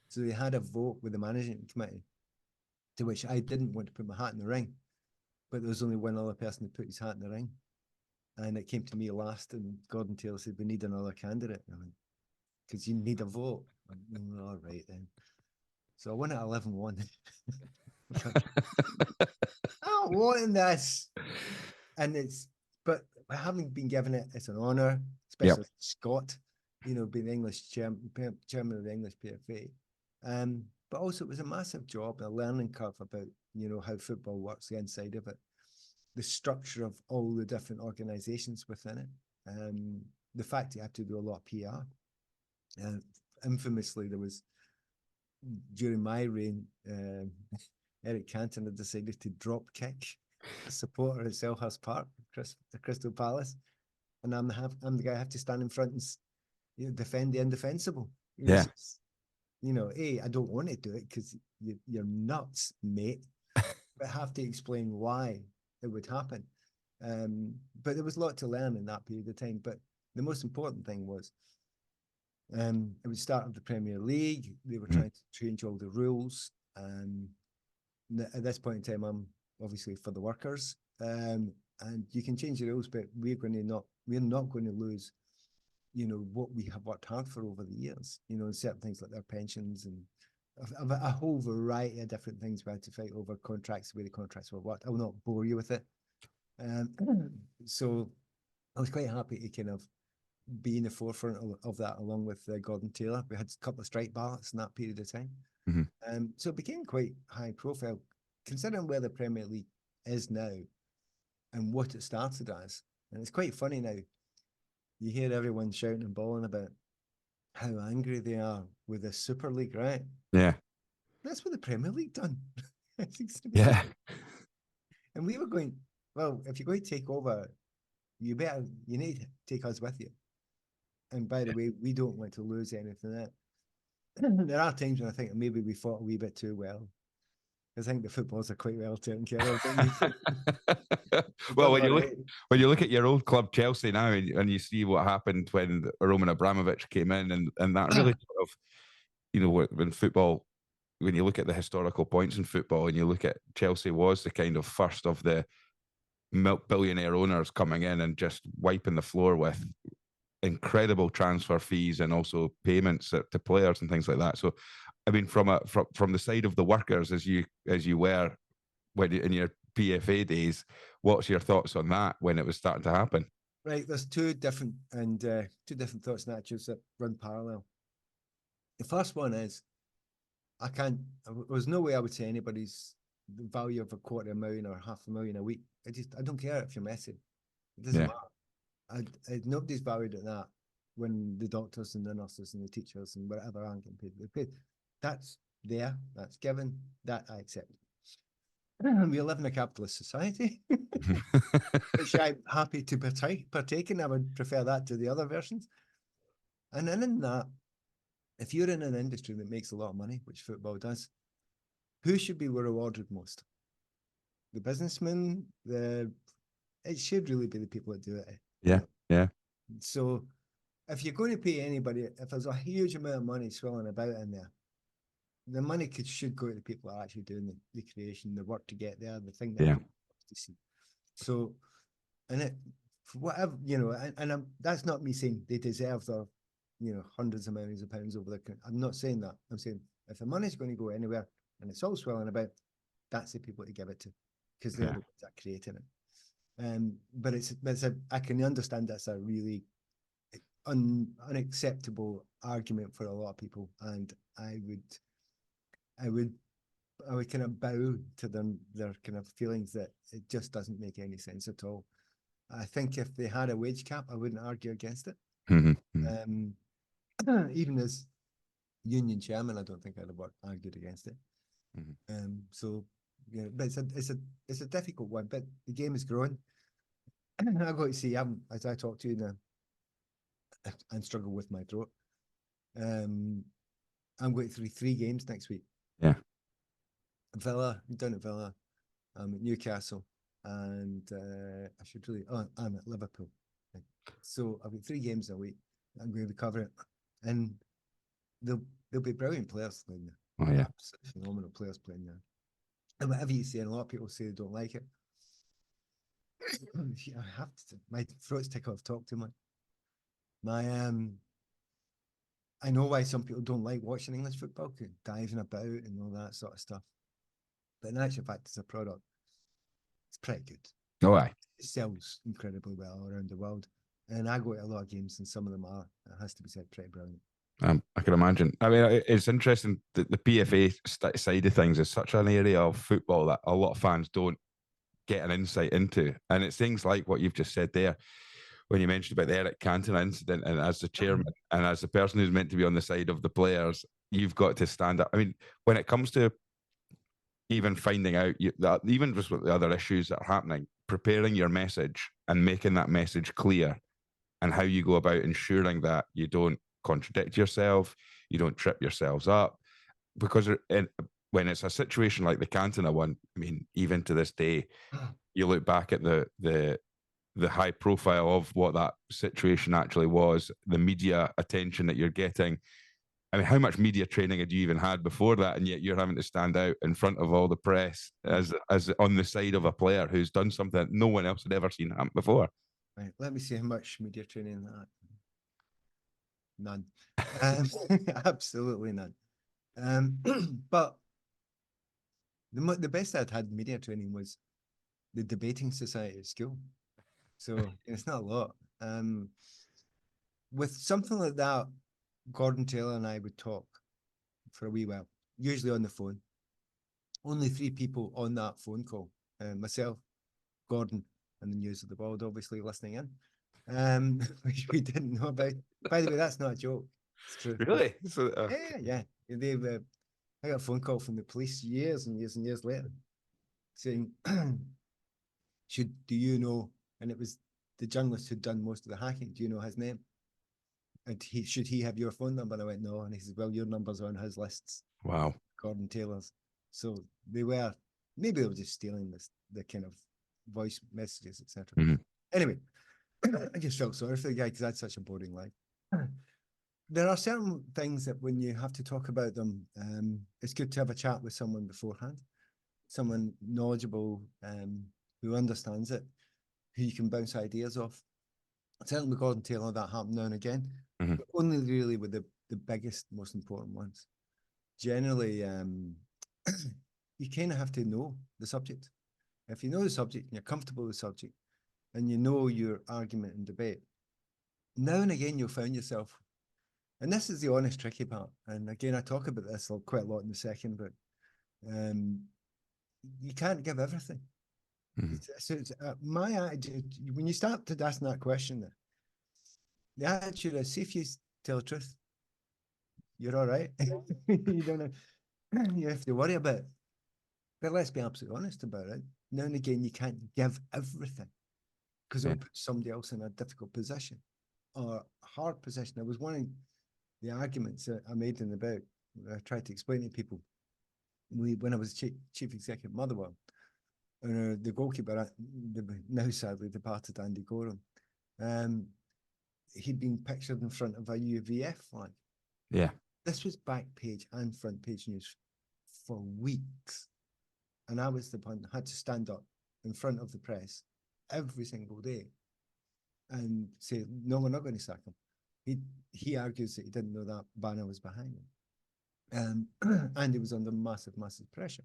So they had a vote with the management committee, to which I didn't want to put my hat in the ring, but there was only one other person who put his hat in the ring, and it came to me last. And Gordon Taylor said, "We need another candidate." And I went, "Because you need a vote." I went, all right then. So I won at 11-1. wanting this. And but having been given it, it's an honour,
Yep.
especially Scott, being the English chairman of the English PFA. But also it was a massive job, a learning curve about, how football works, the inside of it, the structure of all the different organisations within it. The fact you have to do a lot of PR. Infamously, there was, during my reign, Eric Cantona decided to drop kick a supporter at Selhurst Park, the Crystal Palace, and I'm the guy I have to stand in front and defend the indefensible.
Yeah.
I don't want to do it because you're nuts, mate, but have to explain why it would happen. But there was a lot to learn in that period of time. But the most important thing was, it was start of the Premier League. They were trying to change all the rules. At this point in time, I'm obviously for the workers, and you can change the rules, but we're not going to lose, what we have worked hard for over the years. Certain things like their pensions and a whole variety of different things we had to fight over, contracts, the way the contracts were worked. I will not bore you with it. So I was quite happy to kind of be in the forefront of that, along with Gordon Taylor. We had a couple of strike ballots in that period of time. So it became quite high profile, considering where the Premier League is now and what it started as. And it's quite funny now. You hear everyone shouting and bawling about how angry they are with the Super League, right?
Yeah.
That's what the Premier League done.
Yeah.
And we were going, well, if you're going to take over, you need to take us with you. And by the way, we don't want to lose anything there. There are times when I think maybe we fought a wee bit too well. I think the footballs are quite well taken care of.
Well, when you look at your old club Chelsea now, and you see what happened when Roman Abramovich came in, and that really sort of, when football, when you look at the historical points in football, and you look at Chelsea was the kind of first of the billionaire owners coming in and just wiping the floor with incredible transfer fees and also payments to players and things like that. So, I mean, from the side of the workers, as you were in your PFA days, what's your thoughts on that when it was starting to happen?
Right, there's two different thoughts and attitudes that run parallel. The first one is, there's no way I would say anybody's the value of $250,000 or $500,000 a week. I don't care if you're messy. It doesn't matter. Nobody's valued at that when the doctors and the nurses and the teachers and whatever aren't getting paid. They're paid. That's there, that's given, that I accept. We live in a capitalist society, which I'm happy to partake in. I would prefer that to the other versions. And then in that, if you're in an industry that makes a lot of money, which football does, who should be rewarded most? The businessmen? It should really be the people that do it.
Yeah.
So if you're going to pay anybody, if there's a huge amount of money swirling about in there, the money should go to the people that are actually doing the creation, the work to get there, the thing that people want to see. So, and whatever, and that's not me saying they deserve their, hundreds of millions of pounds over the. I'm not saying that. I'm saying if the money's going to go anywhere and it's all swirling about, that's the people to give it to, because they're the ones that are creating it. But I can understand that's a really unacceptable argument for a lot of people, and I would kind of bow to their kind of feelings that it just doesn't make any sense at all. I think if they had a wage cap, I wouldn't argue against it. Even as union chairman, I don't think I'd have argued against it. So but it's a difficult one. But the game is growing. I got to see. As I talk to you now, and struggle with my throat. I'm going through 3 games next week.
Yeah.
Villa, I'm down at Villa. I'm at Newcastle, and I'm at Liverpool. So I've got 3 games a week. I'm going to be covering it, and there'll be brilliant players playing there.
Oh yeah,
absolutely phenomenal players playing there. And whatever you say, and a lot of people say they don't like it. I have to. My throat's tickle. I've talked too much. I know why some people don't like watching English football, diving about and all that sort of stuff. But in actual fact, it's a product. it's pretty good.
Oh, aye.
It sells incredibly well around the world. And I go to a lot of games, and some of them are, it has to be said, pretty brilliant.
I can imagine. I mean, it's interesting that the PFA side of things is such an area of football that a lot of fans don't get an insight into. And it's things like what you've just said there, when you mentioned about the Eric Cantona incident, and as the chairman and as the person who's meant to be on the side of the players, you've got to stand up. I mean, when it comes to even finding out, that even just with the other issues that are happening, preparing your message and making that message clear, and how you go about ensuring that you don't contradict yourself, you don't trip yourselves up. Because when it's a situation like the Cantona one, I mean, even to this day, you look back at the high profile of what that situation actually was, the media attention that you're getting. I mean, how much media training had you even had before that, and yet you're having to stand out in front of all the press as on the side of a player who's done something that no one else had ever seen happen before?
Right, let me see how much media training that. None. Absolutely none. But the best I'd had media training was the debating society at school. So it's not a lot. With something like that, Gordon Taylor and I would talk for a wee while, usually on the phone. Only 3 people on that phone call. Myself, Gordon, and the News of the World, obviously listening in, which we didn't know about. By the way, that's not a joke. It's true.
Really? So,
Yeah. I got a phone call from the police years and years and years later saying, do you know, and it was the journalist who'd done most of the hacking, do you know his name? And should he have your phone number? And I went, no. And he said, well, your number's on his lists.
wow.
Gordon Taylor's. So maybe they were just stealing the kind of voice messages, etc.
Mm-hmm.
Anyway, I just felt sorry for the guy because I had such a boring life. There are certain things that when you have to talk about them, it's good to have a chat with someone beforehand, someone knowledgeable, who understands it, who you can bounce ideas off. Certainly with Gordon Taylor, that happened now and again, but only really with the biggest, most important ones. Generally, you kind of have to know the subject. If you know the subject and you're comfortable with the subject and you know your argument and debate, now and again you'll find yourself, and this is the honest, tricky part. And again, I talk about this quite a lot in the second book. You can't give everything. So my attitude, when you start to ask that question, the attitude is, see if you tell the truth, you're all right. You don't you have to worry about it. But let's be absolutely honest about it. Now and again, you can't give everything because it'll put somebody else in a difficult position or a hard position. That was one of the arguments that I made in the book. I tried to explain to people when I was chief executive Motherwell. The goalkeeper, now sadly departed Andy Gorham, he'd been pictured in front of a UVF flag.
Yeah.
This was back page and front page news for weeks. And I was the one that had to stand up in front of the press every single day and say, no, we're not going to sack him. He argues that he didn't know that banner was behind him. And he was under massive, massive pressure.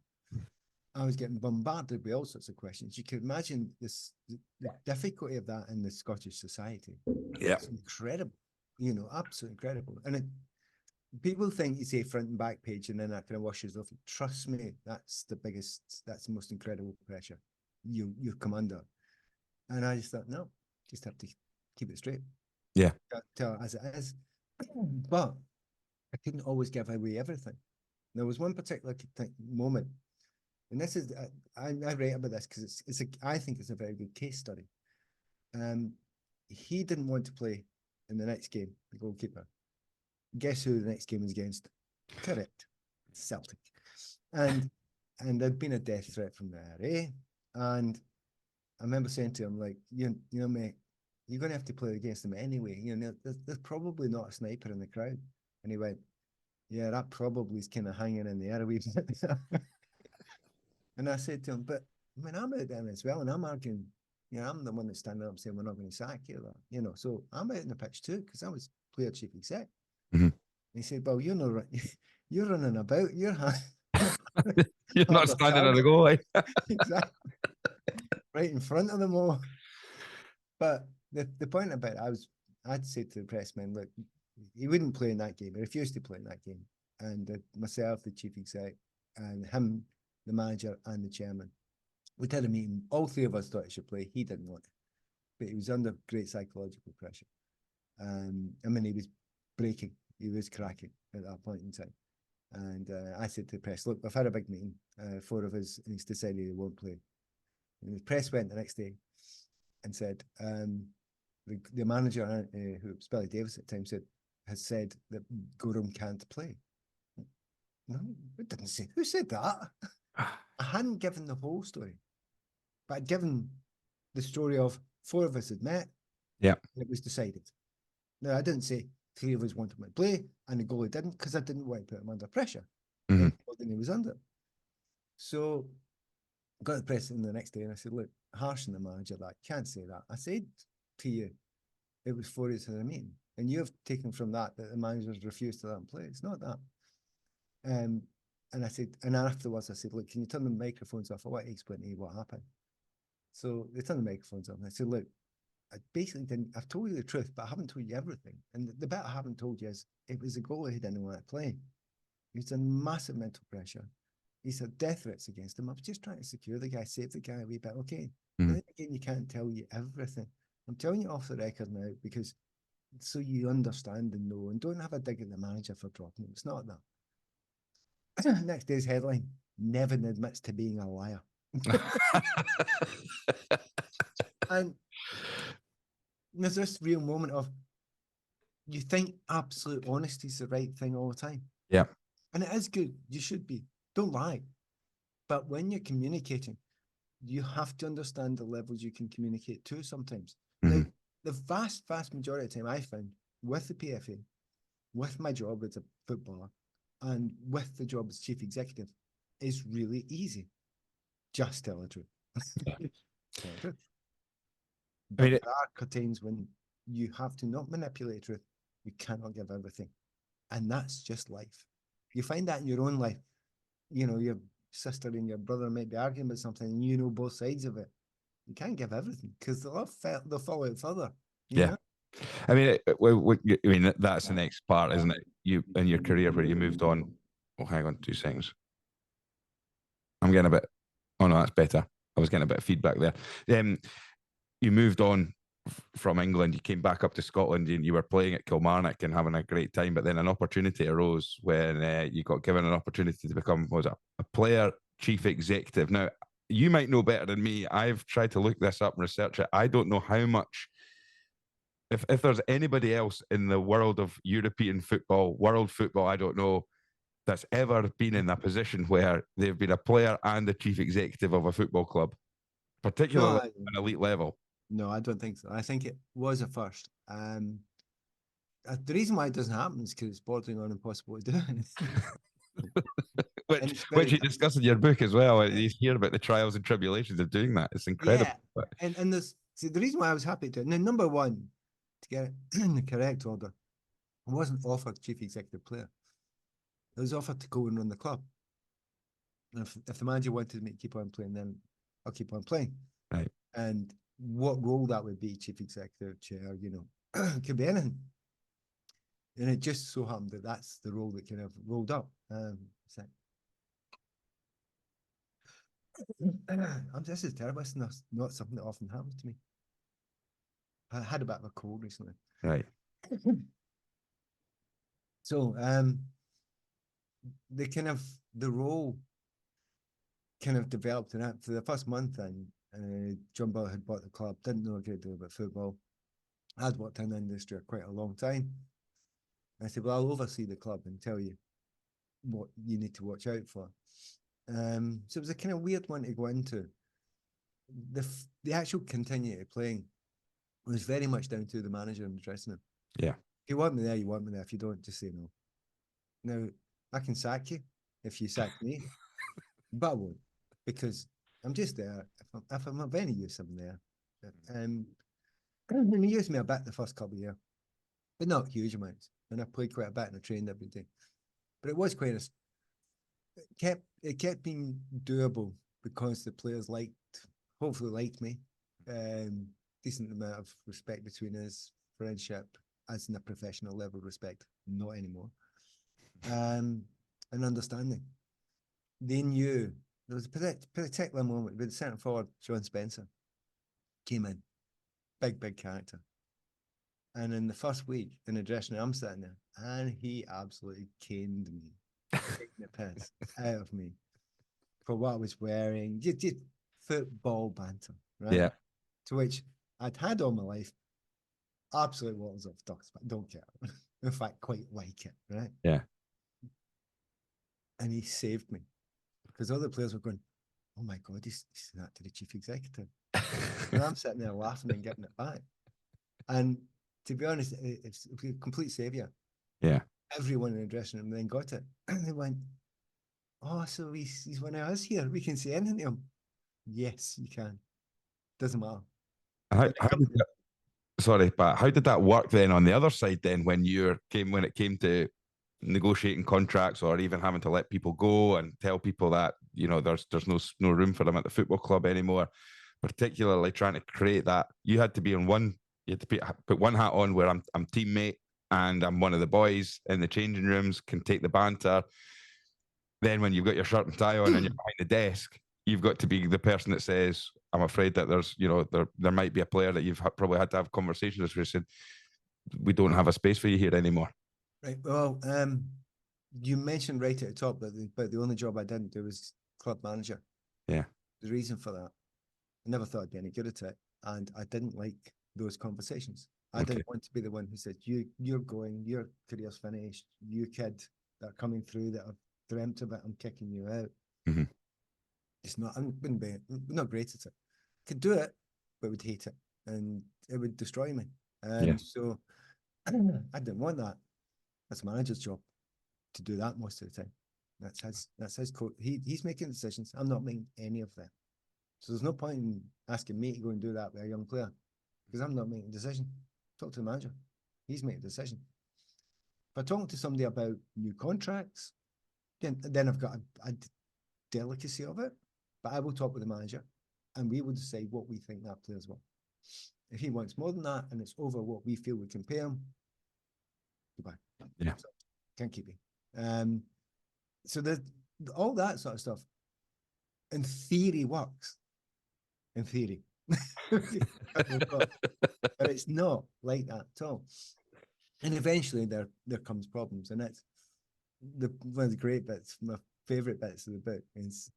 I was getting bombarded with all sorts of questions. You could imagine the difficulty of that in the Scottish society.
Yeah.
It's incredible, absolutely incredible. And people think you say front and back page and then that kind of washes off. Trust me, that's the most incredible pressure you've come under. And I just thought, no, just have to keep it straight.
Yeah.
Tell it as it is. But I couldn't always give away everything. There was one particular moment, and this is, I write about this because I think it's a very good case study. He didn't want to play in the next game, the goalkeeper. Guess who the next game was against? Correct, Celtic. And there'd been a death threat from the IRA. And I remember saying to him, like, you know, mate, you're going to have to play against them anyway. There's probably not a sniper in the crowd. And he went, yeah, that probably is kind of hanging in the air a wee bit. And I said to him, but I mean, I'm out there as well, and I'm arguing, I'm the one that's standing up saying we're not going to sack you, so I'm out in the pitch too, because I was player chief exec. And he said, well, you're not, you're running about, you're
not standing on the goal,
Exactly. right in front of them all. But the point about it, I'd say to the pressmen, look, he wouldn't play in that game. He refused to play in that game. And myself, the chief exec, and him, the manager, and the chairman, we had a meeting. All three of us thought he should play. He didn't want it, but he was under great psychological pressure. I mean, he was breaking. He was cracking at that point in time. And I said to the press, look, we've had a big meeting. 4 of us, and he's decided he won't play. And the press went the next day and said, the manager, who was Billy Davis at the time, has said that Gorham can't play. No, it didn't say. Who said that? I hadn't given the whole story, but I'd given the story of 4 of us had met.
Yeah.
And it was decided. Now, I didn't say 3 of us wanted him to play and the goalie didn't, because I didn't want to put him under pressure any more than he was under. So I got the press in the next day and I said, look, harsh on the manager, that can't say that. I said to you, it was 4 years of the meeting, and you have taken from that the managers refused to let him play. It's not that. And I said, and afterwards I said, look, can you turn the microphones off? I want to explain to you what happened. So they turned the microphones off and I said, look, I basically I've told you the truth, but I haven't told you everything. And the bit I haven't told you is it was a goalie who didn't want to play. He was under massive mental pressure. He said death threats against him. I was just trying to secure the guy, save the guy a wee bit. Okay. But again, you can't tell you everything. I'm telling you off the record now because so you understand and know, and don't have a dig at the manager for dropping him. It's not that. Next day's headline, Nevin admits to being a liar. And there's this real moment of you think absolute honesty is the right thing all the time.
Yeah.
And it is good. You should be. Don't lie. But when you're communicating, you have to understand the levels you can communicate to sometimes. Now, the vast majority of the time I found with the PFA, with my job as a footballer, and with the job as chief executive, is really easy. Just tell the truth. Tell the truth. But there are times when you have to not manipulate truth. You cannot give everything. And that's just life. You find that in your own life. You know, your sister and your brother might be arguing about something and you know both sides of it. You can't give everything because they'll fall out further. You know?
I mean, that's the next part, isn't it? You in your career where you moved on. Oh, hang on 2 seconds. I'm getting a bit. Oh no, that's better. I was getting a bit of feedback there. You moved on from England. You came back up to Scotland. You were playing at Kilmarnock and having a great time. But then an opportunity arose when you got given an opportunity to become a player chief executive. Now, you might know better than me. I've tried to look this up and research it. I don't know how much. If there's anybody else in the world of European football, world football, I don't know, that's ever been in a position where they've been a player and the chief executive of a football club, particularly at an elite level.
No, I don't think so. I think it was a first. The reason why it doesn't happen is because it's bordering on impossible to do.
which you discuss in your book as well. You hear about the trials and tribulations of doing that. It's incredible.
Yeah. And there's the reason why I was happy to. Now, number one, to get it in the correct order, I wasn't offered chief executive player. I was offered to go and run the club. And if the manager wanted me to keep on playing, then I'll keep on playing.
Right.
And what role that would be, chief executive, chair, you know, it could be anything. And it just so happened that that's the role that kind of rolled up. This is terrible. It's not something that often happens to me. I had a bit of a cold recently.
Right.
So the role kind of developed in that for the first month. And John Bell had bought the club, didn't know a great deal about football. I'd worked in the industry quite a long time. I said, well, I'll oversee the club and tell you what you need to watch out for. So it was a kind of weird one to go into. The actual continuity of playing was very much down to the manager in the dressing room.
Yeah.
If you want me there, you want me there. If you don't, just say no. Now, I can sack you if you sack me, but I won't, because I'm just there. If I'm of any use, I'm there. And he used me a bit the first couple of years, but not huge amounts. And I played quite a bit and I trained every day. But it was quite it kept being doable because the players liked hopefully liked me. Decent amount of respect between us, friendship, as in a professional level respect, not anymore. And understanding. They knew there was a particular moment with the centre forward, John Spencer, came in, big character. And in the first week in the dressing room, I'm sitting there, and he absolutely caned me, taking the piss out of me for what I was wearing, just football banter, right?
Yeah.
To which I'd had all my life, absolute waters off ducks, but don't care. In fact, quite like it, right?
Yeah.
And he saved me because other players were going, "Oh my God, he's that to the chief executive." And I'm sitting there laughing and getting it back. And to be honest, it's a complete savior.
Yeah.
Everyone in the dressing room then got it. And they went, "Oh, so he's one of us here. We can say anything to him." Yes, you can. Doesn't matter.
How did that, sorry, but how did that work then on the other side then when it came to negotiating contracts or even having to let people go and tell people that, you know, there's no room for them at the football club anymore, particularly trying to create that. You had to be on one, you had to put one hat on where I'm teammate and I'm one of the boys in the changing rooms, can take the banter. Then when you've got your shirt and tie on and you're behind the desk, you've got to be the person that says, I'm afraid that there's, you know, there might be a player that you've probably had to have conversations with who said, we don't have a space for you here anymore.
Right. Well, you mentioned right at the top that the only job I didn't do was club manager.
Yeah.
The reason for that, I never thought I'd be any good at it, and I didn't like those conversations. I didn't want to be the one who said, you're going, your career's finished, you kid that are coming through that have dreamt of it, I'm kicking you out.
Mm-hmm.
It's not, I wouldn't be, not great at it. Could do it, but would hate it, and it would destroy me. And so I didn't want that. That's a manager's job to do that most of the time. That's his coach. He's making decisions. I'm not making any of them. So there's no point in asking me to go and do that with a young player because I'm not making a decision. Talk to the manager. He's making a decision. If I talk to somebody about new contracts, then I've got a delicacy of it. But I will talk with the manager and we will decide what we think that player's worth. If he wants more than that and it's over what we feel we can pay him, goodbye.
Yeah.
So, can't keep him. So there's all that sort of stuff in theory works. In theory. But it's not like that at all. And eventually there comes problems. And that's one of the great bits, my favourite bits of the book is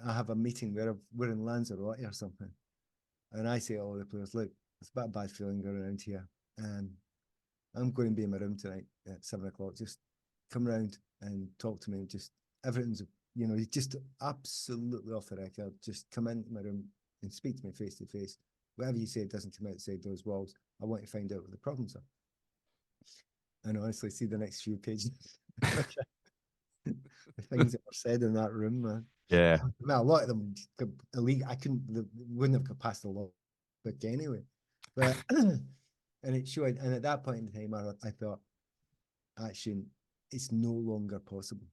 I have a meeting where we're in Lanzarote or something. And I say to all the players, look, it's a bad feeling going around here. I'm going to be in my room tonight at 7 o'clock. Just come round and talk to me. Just everything's, you know, just absolutely off the record. Just come into my room and speak to me face to face. Whatever you say doesn't come outside those walls. I want to find out what the problems are. And honestly, see the next few pages. The things that were said in that room, man.
Yeah.
Well, a lot of them illegal. Wouldn't have passed the law book anyway. But and it showed. And at that point in time, I thought, actually, it's no longer possible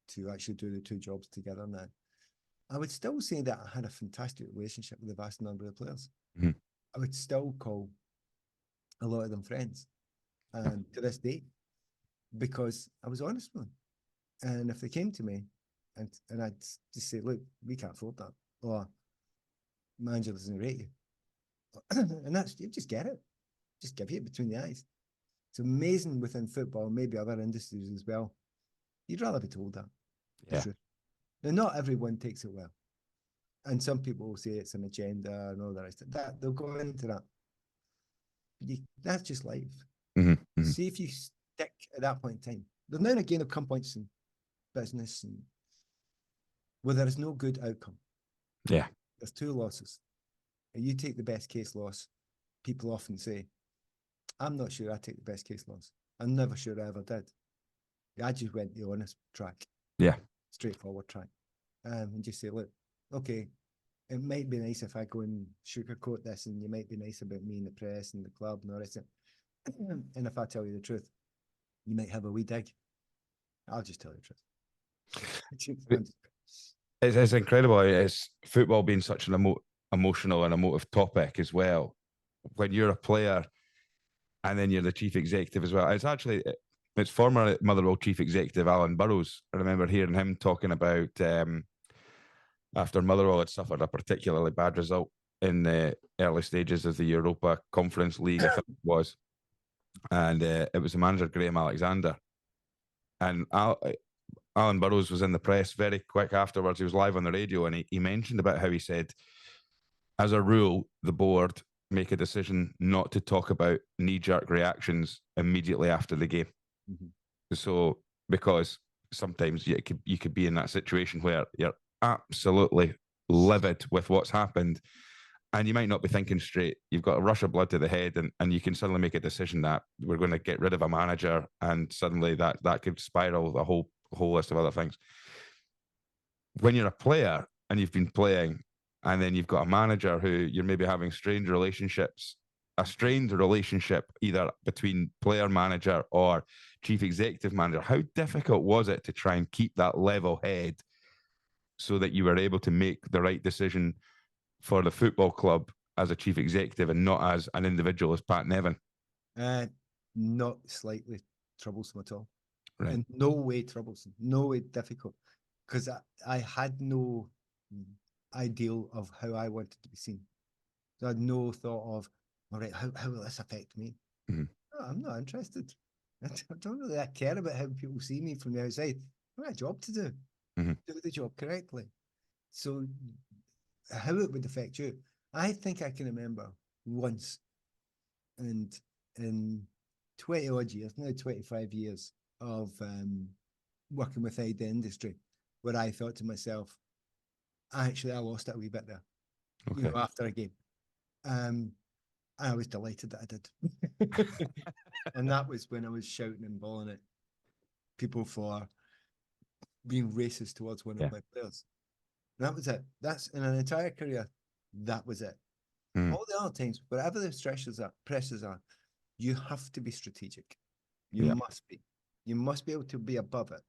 to actually do the two jobs together now. I would still say that I had a fantastic relationship with the vast number of players.
Mm-hmm. I
would still call a lot of them friends, and to this day, because I was honest with them. And if they came to me and I'd just say, look, we can't afford that, or manager doesn't rate you. And that's, you just get it. Just give you it between the eyes. It's amazing within football, maybe other industries as well. You'd rather be told that.
Yeah.
Now, not everyone takes it well. And some people will say it's an agenda and all the rest of that. They'll go into that. That's just life.
Mm-hmm. Mm-hmm.
See if you stick at that point in time. There's now and again have come points in business and where there is no good outcome.
Yeah.
There's two losses. And you take the best case loss. People often say, I'm not sure I take the best case loss. I'm never sure I ever did. I just went the honest track.
Yeah.
Straightforward track. And just say, look, okay, it might be nice if I go and sugarcoat this and you might be nice about me in the press and the club and all this. And if I tell you the truth, you might have a wee dig. I'll just tell you the truth.
It's incredible. It's football being such an emotional and emotive topic as well. When you're a player and then you're the chief executive as well. It's former Motherwell chief executive Alan Burrows. I remember hearing him talking about after Motherwell had suffered a particularly bad result in the early stages of the Europa Conference League, I think it was. And it was the manager, Graham Alexander. And Alan Burrows was in the press very quick afterwards. He was live on the radio, and he mentioned about how he said, as a rule, the board make a decision not to talk about knee-jerk reactions immediately after the game. Mm-hmm. So, because sometimes you could be in that situation where you're absolutely livid with what's happened, and you might not be thinking straight. You've got a rush of blood to the head, and you can suddenly make a decision that we're going to get rid of a manager, and suddenly that could spiral a whole list of other things. When you're a player and you've been playing, and then you've got a manager who you're maybe having strained relationships, a strained relationship either between player manager or chief executive manager, how difficult was it to try and keep that level head so that you were able to make the right decision for the football club as a chief executive and not as an individual as Pat Nevin?
Not slightly troublesome at all.
Right.
And no way troublesome, no way difficult. Because I had no ideal of how I wanted to be seen. So I had no thought of, all right, how will this affect me? Mm-hmm. No, I'm not interested. I don't really care about how people see me from the outside. I've got a job to do. Mm-hmm. Do the job correctly. So how it would affect you, I think I can remember once, and in 20 odd years, now 25 years of working within the industry, where I thought to myself, actually, I lost it a wee bit there, okay, after a game. And I was delighted that I did. And that was when I was shouting and bawling at people for being racist towards one of my players. And that was it. That's in an entire career. That was it. All the other times, wherever the pressures are, you have to be strategic. You must be. You must be able to be above it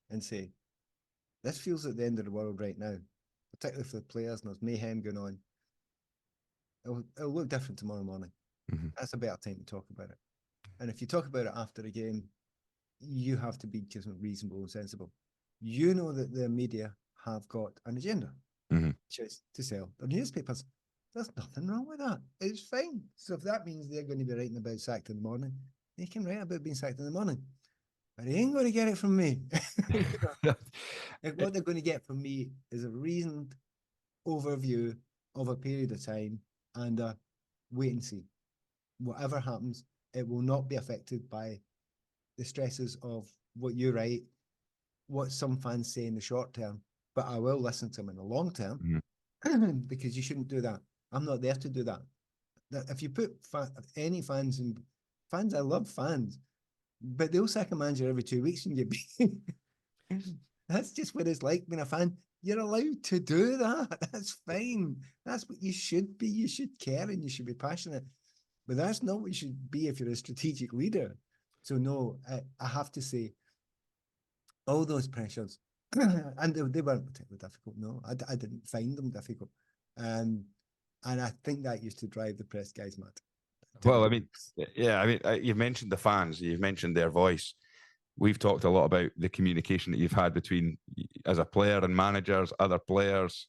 and say, this feels at the end of the world right now, particularly for the players, and there's mayhem going on. It'll look different tomorrow morning. Mm-hmm. That's a better time to talk about it. And if you talk about it after a game, you have to be just reasonable and sensible. You know that the media have got an agenda, which is to sell their newspapers. There's nothing wrong with that. It's fine. So if that means they're going to be writing about sacked in the morning, they can write about being sacked in the morning. But they ain't going to get it from me. What they're going to get from me is a reasoned overview of a period of time and a wait and see. Whatever happens, it will not be affected by the stresses of what you write, what some fans say in the short term, but I will listen to them in the long term because you shouldn't do that. I'm not there to do that. If you put any fans in fans, I love fans, but they'll sack a manager every 2 weeks and get beat. That's just what it's like being a fan. You're allowed to do that. That's fine. That's what you should be. You should care and you should be passionate. But that's not what you should be if you're a strategic leader. So no, I have to say, all those pressures, and they weren't particularly difficult. No, I didn't find them difficult. And I think that used to drive the press guys mad.
Well, I mean, you've mentioned the fans, you've mentioned their voice. We've talked a lot about the communication that you've had between, as a player and managers, other players,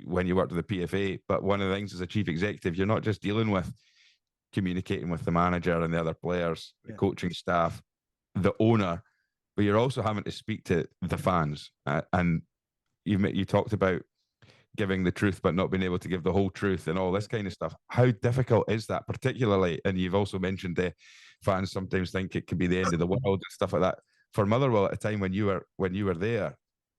when you worked with the PFA. But one of the things as a chief executive, you're not just dealing with communicating with the manager and the other players, the coaching staff, the owner, but you're also having to speak to the fans. And you talked about giving the truth, but not being able to give the whole truth and all this kind of stuff. How difficult is that, particularly? And you've also mentioned the fans sometimes think it could be the end of the world and stuff like that. For Motherwell at a time when you were there,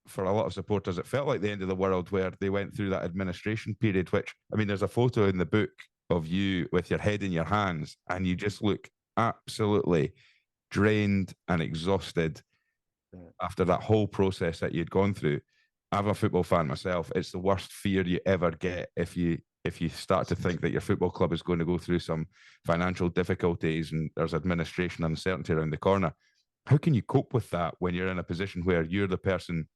for a lot of supporters, it felt like the end of the world, where they went through that administration period, which, I mean, there's a photo in the book of you with your head in your hands, and you just look absolutely drained and exhausted after that whole process that you'd gone through. I'm a football fan myself. It's the worst fear you ever get if you start to think that your football club is going to go through some financial difficulties and there's administration uncertainty around the corner. How can you cope with that when you're in a position where you're the person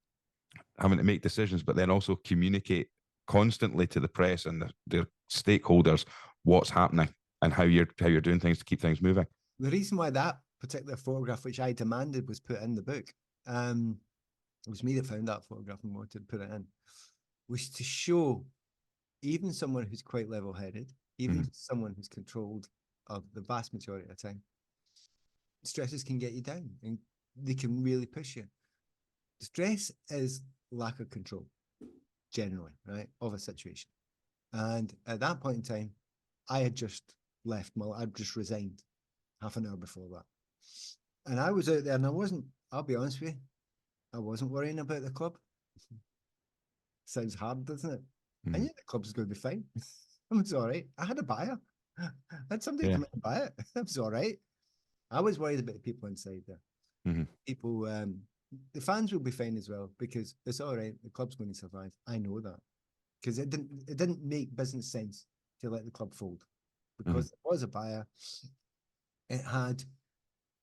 having to make decisions, but then also communicate constantly to the press and their stakeholders what's happening and how you're doing things to keep things moving.
The reason why that particular photograph, which I demanded, was put in the book, it was me that found that photograph and wanted to put it in, was to show even someone who's quite level-headed, even someone who's controlled of the vast majority of the time, stresses can get you down and they can really push you. Stress is lack of control, generally, right, of a situation. And at that point in time, I had just left, I'd just resigned half an hour before that. And I was out there and I wasn't, I'll be honest with you, I wasn't worrying about the club. Sounds hard, doesn't it? I knew the club was going to be fine. It was all right. I had a buyer. I had somebody come in and buy it. That was all right. I was worried about the people inside there. People, the fans will be fine as well because it's all right. The club's going to survive. I know that because it didn't make business sense to let the club fold because there was a buyer. It had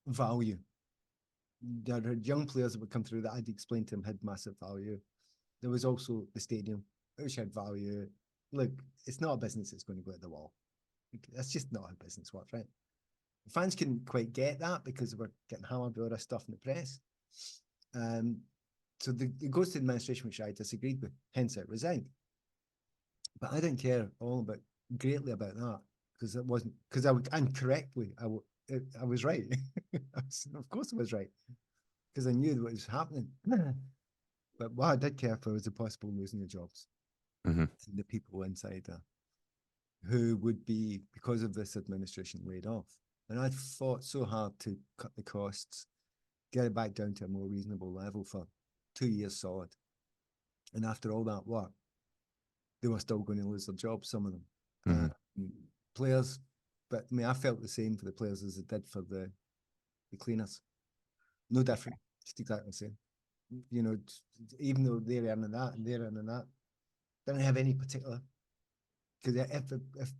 value. There had young players that would come through that I'd explained to him had massive value. There was also the stadium, which had value. Look, it's not a business that's going to go at the wall. That's just not how business works, right? Fans couldn't quite get that because we're getting hammered with all this stuff in the press. So it goes to the administration, which I disagreed with, hence it resigned. But I didn't care greatly about that because it wasn't, because I was right. Of course I was right because I knew what was happening. But what I did care for was the possible losing the jobs and the people inside there who would be, because of this administration, laid off. And I'd fought so hard to cut the costs, get it back down to a more reasonable level for 2 years solid. And after all that work, they were still going to lose their jobs, some of them. Players, but I mean, I felt the same for the players as it did for the cleaners. No different, just exactly the same. You know, even though they're earning that and they're earning that, didn't have any particular, because if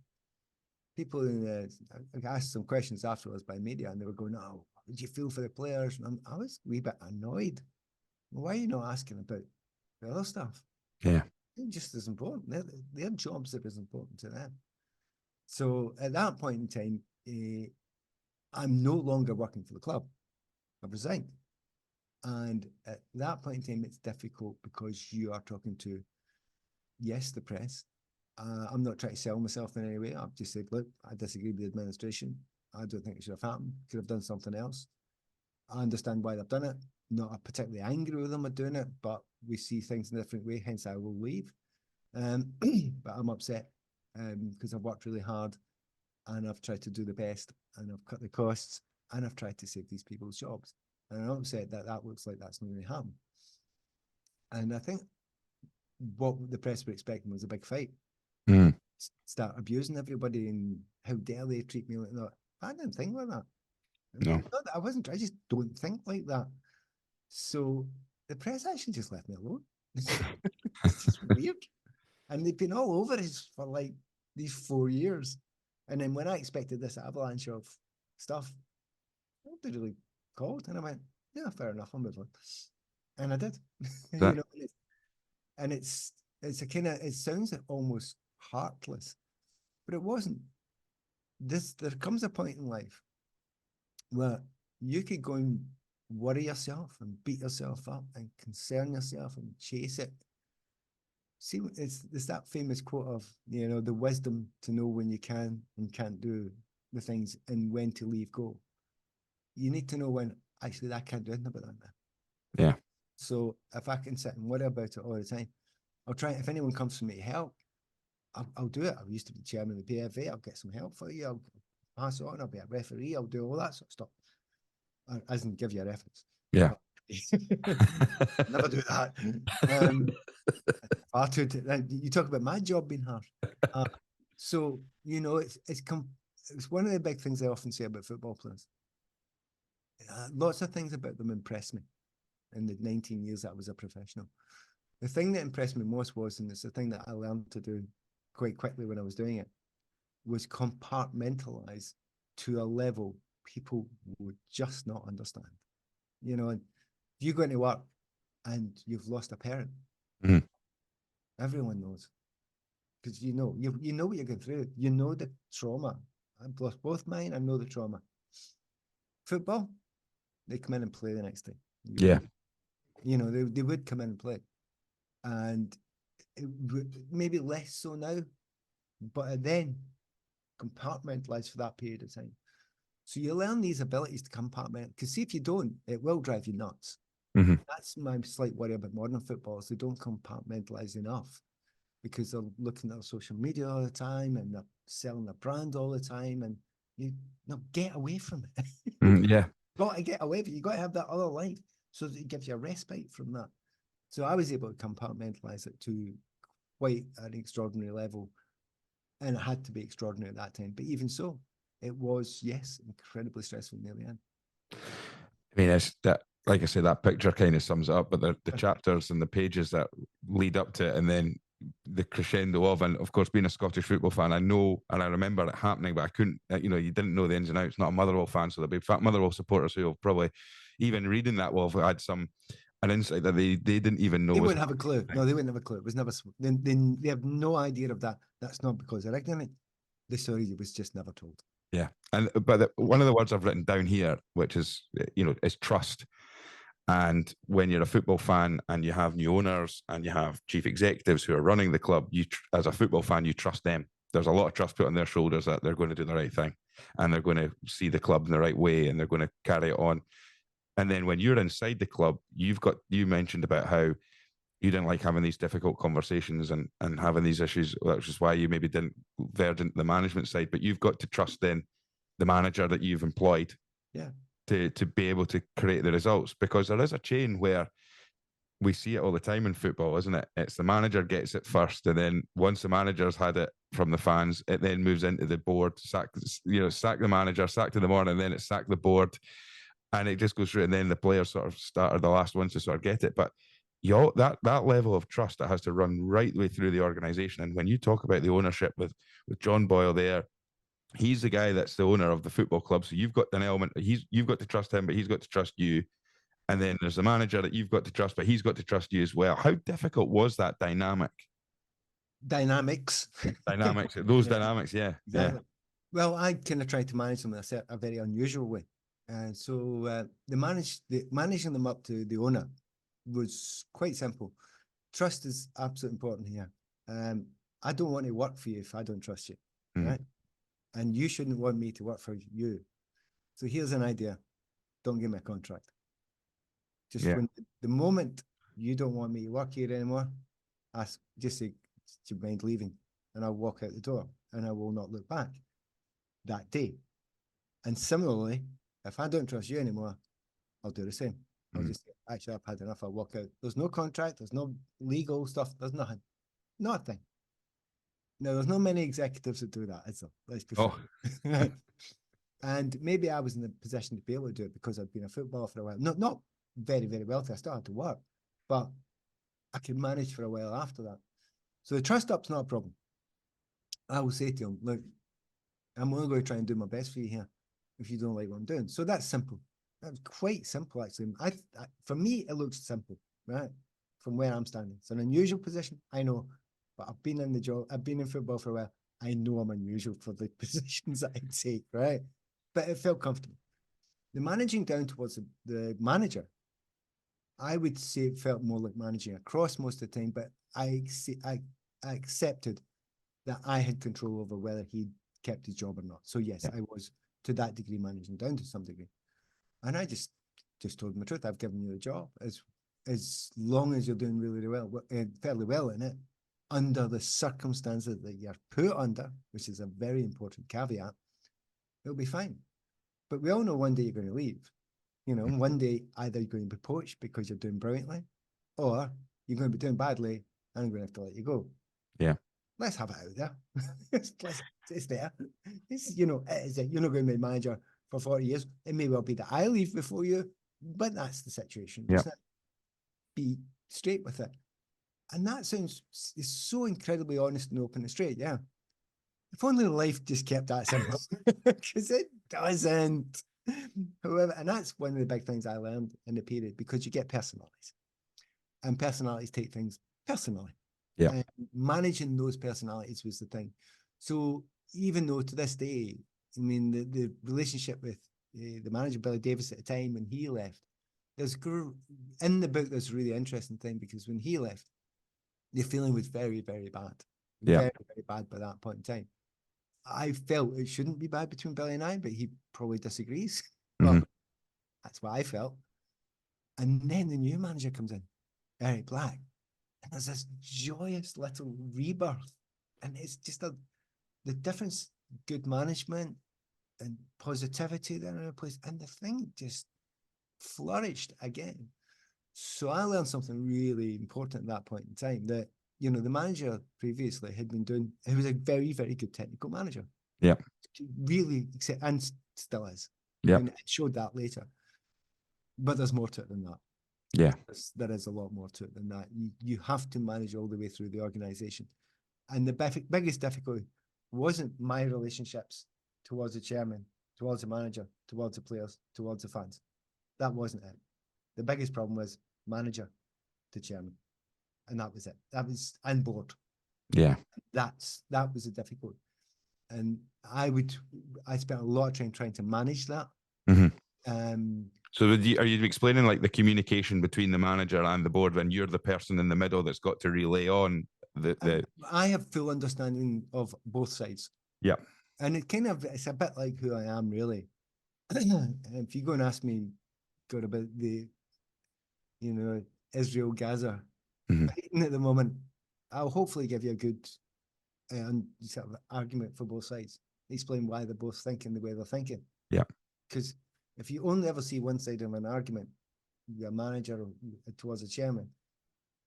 people I asked some questions afterwards by media and they were going, "Oh, how did you feel for the players?" And I was a wee bit annoyed. Why are you not asking about the other stuff?
Yeah,
they're just as important. Their jobs are as important to them. So at that point in time, I'm no longer working for the club. I've resigned. And at that point in time, it's difficult because you are talking to, yes, the press. I'm not trying to sell myself in any way. I've just said, look, I disagree with the administration. I don't think it should have happened. Could have done something else. I understand why they've done it. Not particularly angry with them at doing it, but we see things in a different way. Hence, I will leave. But I'm upset because I've worked really hard and I've tried to do the best and I've cut the costs and I've tried to save these people's jobs. And I'm upset that that looks like that's not going to happen. And I think what the press were expecting was a big fight. Start abusing everybody and how dare they treat me like that. I didn't think like that.
No.
I wasn't. I just don't think like that. So the press actually just left me alone. It's just weird. And they've been all over us for like these 4 years. And then when I expected this avalanche of stuff, nobody really called. And I went, yeah, fair enough, I'll move on. And I did. You know, and it's a kind of, it sounds almost heartless, but it wasn't. There comes a point in life where you could go and worry yourself and beat yourself up and concern yourself and chase it. See, it's that famous quote of, you know, the wisdom to know when you can and can't do the things and when to leave go. You need to know when, actually, I can't do anything about that now.
Yeah.
So if I can sit and worry about it all the time, I'll try. If anyone comes to me to help, I'll do it. I used to be chairman of the PFA. I'll get some help for you. I'll pass it on. I'll be a referee. I'll do all that sort of stuff. I doesn't give you a reference.
Yeah.
Never do that. You talk about my job being hard. So, you know, it's one of the big things I often say about football players. Lots of things about them impressed me in the 19 years that I was a professional. The thing that impressed me most was, and it's the thing that I learned to do quite quickly when I was doing it, was compartmentalize to a level people would just not understand. You know, and if you go into work and you've lost a parent, everyone knows. because you know what you're going through. You know the trauma. I've lost both mine. I know the trauma. Football, they come in and play the next day.
Yeah.
You know, they would come in and play. And maybe less so now, but then compartmentalize for that period of time. So you learn these abilities to compartmentalize, because see, if you don't, it will drive you nuts.
Mm-hmm.
That's my slight worry about modern footballers. They don't compartmentalize enough because they're looking at social media all the time and they're selling their brand all the time, and you know, get away from it.
Yeah.
Got to get away from it. You got to have that other life so that it gives you a respite from that. So I was able to compartmentalize it to quite an extraordinary level, and it had to be extraordinary at that time. But even so, it was, yes, incredibly stressful near the end.
I mean, it's that, like I say, that picture kind of sums it up, but the chapters and the pages that lead up to it, and then the crescendo of, and of course, being a Scottish football fan, I know, and I remember it happening, but I couldn't, you know, you didn't know the ins and outs. Not a Motherwell fan, so there'll be Motherwell supporters who will probably, even reading that, will have had an insight that they didn't even know.
They wouldn't have a clue. No, they wouldn't have a clue. It was never, they have no idea of that. That's not because they're ignorant. The story was just never told.
Yeah. But one of the words I've written down here, which is, you know, is trust. And when you're a football fan and you have new owners and you have chief executives who are running the club, you, as a football fan, you trust them. There's a lot of trust put on their shoulders that they're going to do the right thing and they're going to see the club in the right way and they're going to carry it on. And then when you're inside the club, you mentioned about how you didn't like having these difficult conversations and having these issues, which is why you maybe didn't verge into the management side, but you've got to trust then the manager that you've employed.
Yeah.
To be able to create the results, because there is a chain where we see it all the time in football, isn't it? It's the manager gets it first, and then once the manager's had it from the fans, it then moves into the board, sack the manager, sack to the morning, and then it's sack the board, and it just goes through, and then the players sort of are the last ones to sort of get it. But that level of trust that has to run right the way through the organisation. And when you talk about the ownership with John Boyle there, he's the guy that's the owner of the football club. So you've got an element, you've got to trust him, but he's got to trust you. And then there's the manager that you've got to trust, but he's got to trust you as well. How difficult was that dynamic?
Dynamics.
Those dynamics, yeah.
Exactly. Yeah. Well, I kind of tried to manage them in a very unusual way. And so managing them up to the owner was quite simple. Trust is absolutely important here. I don't want to work for you if I don't trust you, right? And you shouldn't want me to work for you. So here's an idea. Don't give me a contract. Just when the moment you don't want me to work here anymore, just say, do you mind leaving? And I'll walk out the door and I will not look back that day. And similarly, if I don't trust you anymore, I'll do the same. I'll just say, actually, I've had enough. I'll walk out. There's no contract. There's no legal stuff. There's nothing. Nothing. No, there's not many executives that do that, is there? Let's be fair. And maybe I was in the position to be able to do it because I'd been a footballer for a while. Not very, very wealthy. I still had to work, but I could manage for a while after that. So the trust up's not a problem. I will say to him, look, I'm only going to try and do my best for you here if you don't like what I'm doing. So that's simple. That's quite simple, actually. For me, it looks simple, right? From where I'm standing. It's an unusual position, I know, but I've been in the job, I've been in football for a while. I know I'm unusual for the positions that I take, right? But it felt comfortable. The managing down towards the manager, I would say it felt more like managing across most of the time, but I accepted that I had control over whether he kept his job or not. So yes, I was to that degree managing down to some degree. And I just told him the truth. I've given you the job. As long as you're doing really, really well, fairly well in it, under the circumstances that you're put under, which is a very important caveat, it'll be fine. But we all know one day you're going to leave. You know, one day either you're going to be poached because you're doing brilliantly, or you're going to be doing badly and I'm going to have to let you go.
Yeah.
Let's have it out there. It's there. You're not going to be manager for 40 years. It may well be that I leave before you, but that's the situation.
Yeah.
Be straight with it. And that sounds is so incredibly honest and open and straight. Yeah. If only life just kept that simple, because it doesn't. However, and that's one of the big things I learned in the period, because you get personalities, and personalities take things personally.
Yeah.
And managing those personalities was the thing. So even though to this day, I mean, the relationship with the manager, Billy Davis, at the time when he left, in the book, there's a really interesting thing, because when he left, the feeling was very, very bad.
Yeah.
Very, very bad by that point in time. I felt it shouldn't be bad between Billy and I, but he probably disagrees. But that's what I felt. And then the new manager comes in, Eric Black, and there's this joyous little rebirth. And it's just the difference, good management and positivity there in a place. And the thing just flourished again. So I learned something really important at that point in time, that, you know, the manager previously had been doing, he was a very, very good technical manager.
Yeah.
Really, and still is.
Yeah.
And it showed that later. But there's more to it than that.
Yeah.
There is a lot more to it than that. You have to manage all the way through the organization. And the biggest difficulty wasn't my relationships towards the chairman, towards the manager, towards the players, towards the fans. That wasn't it. The biggest problem was manager to chairman. And that was it. That was on board.
Yeah.
That was the difficult. And I spent a lot of time trying to manage that.
So are you explaining like the communication between the manager and the board when you're the person in the middle that's got to relay on the
I have full understanding of both sides.
Yeah.
And it's a bit like who I am, really. If you go and ask me, God, about the, you know, Israel-Gaza fighting at the moment, I'll hopefully give you a good sort of argument for both sides. Explain why they're both thinking the way they're thinking.
Yeah.
Because if you only ever see one side of an argument, your manager towards the chairman,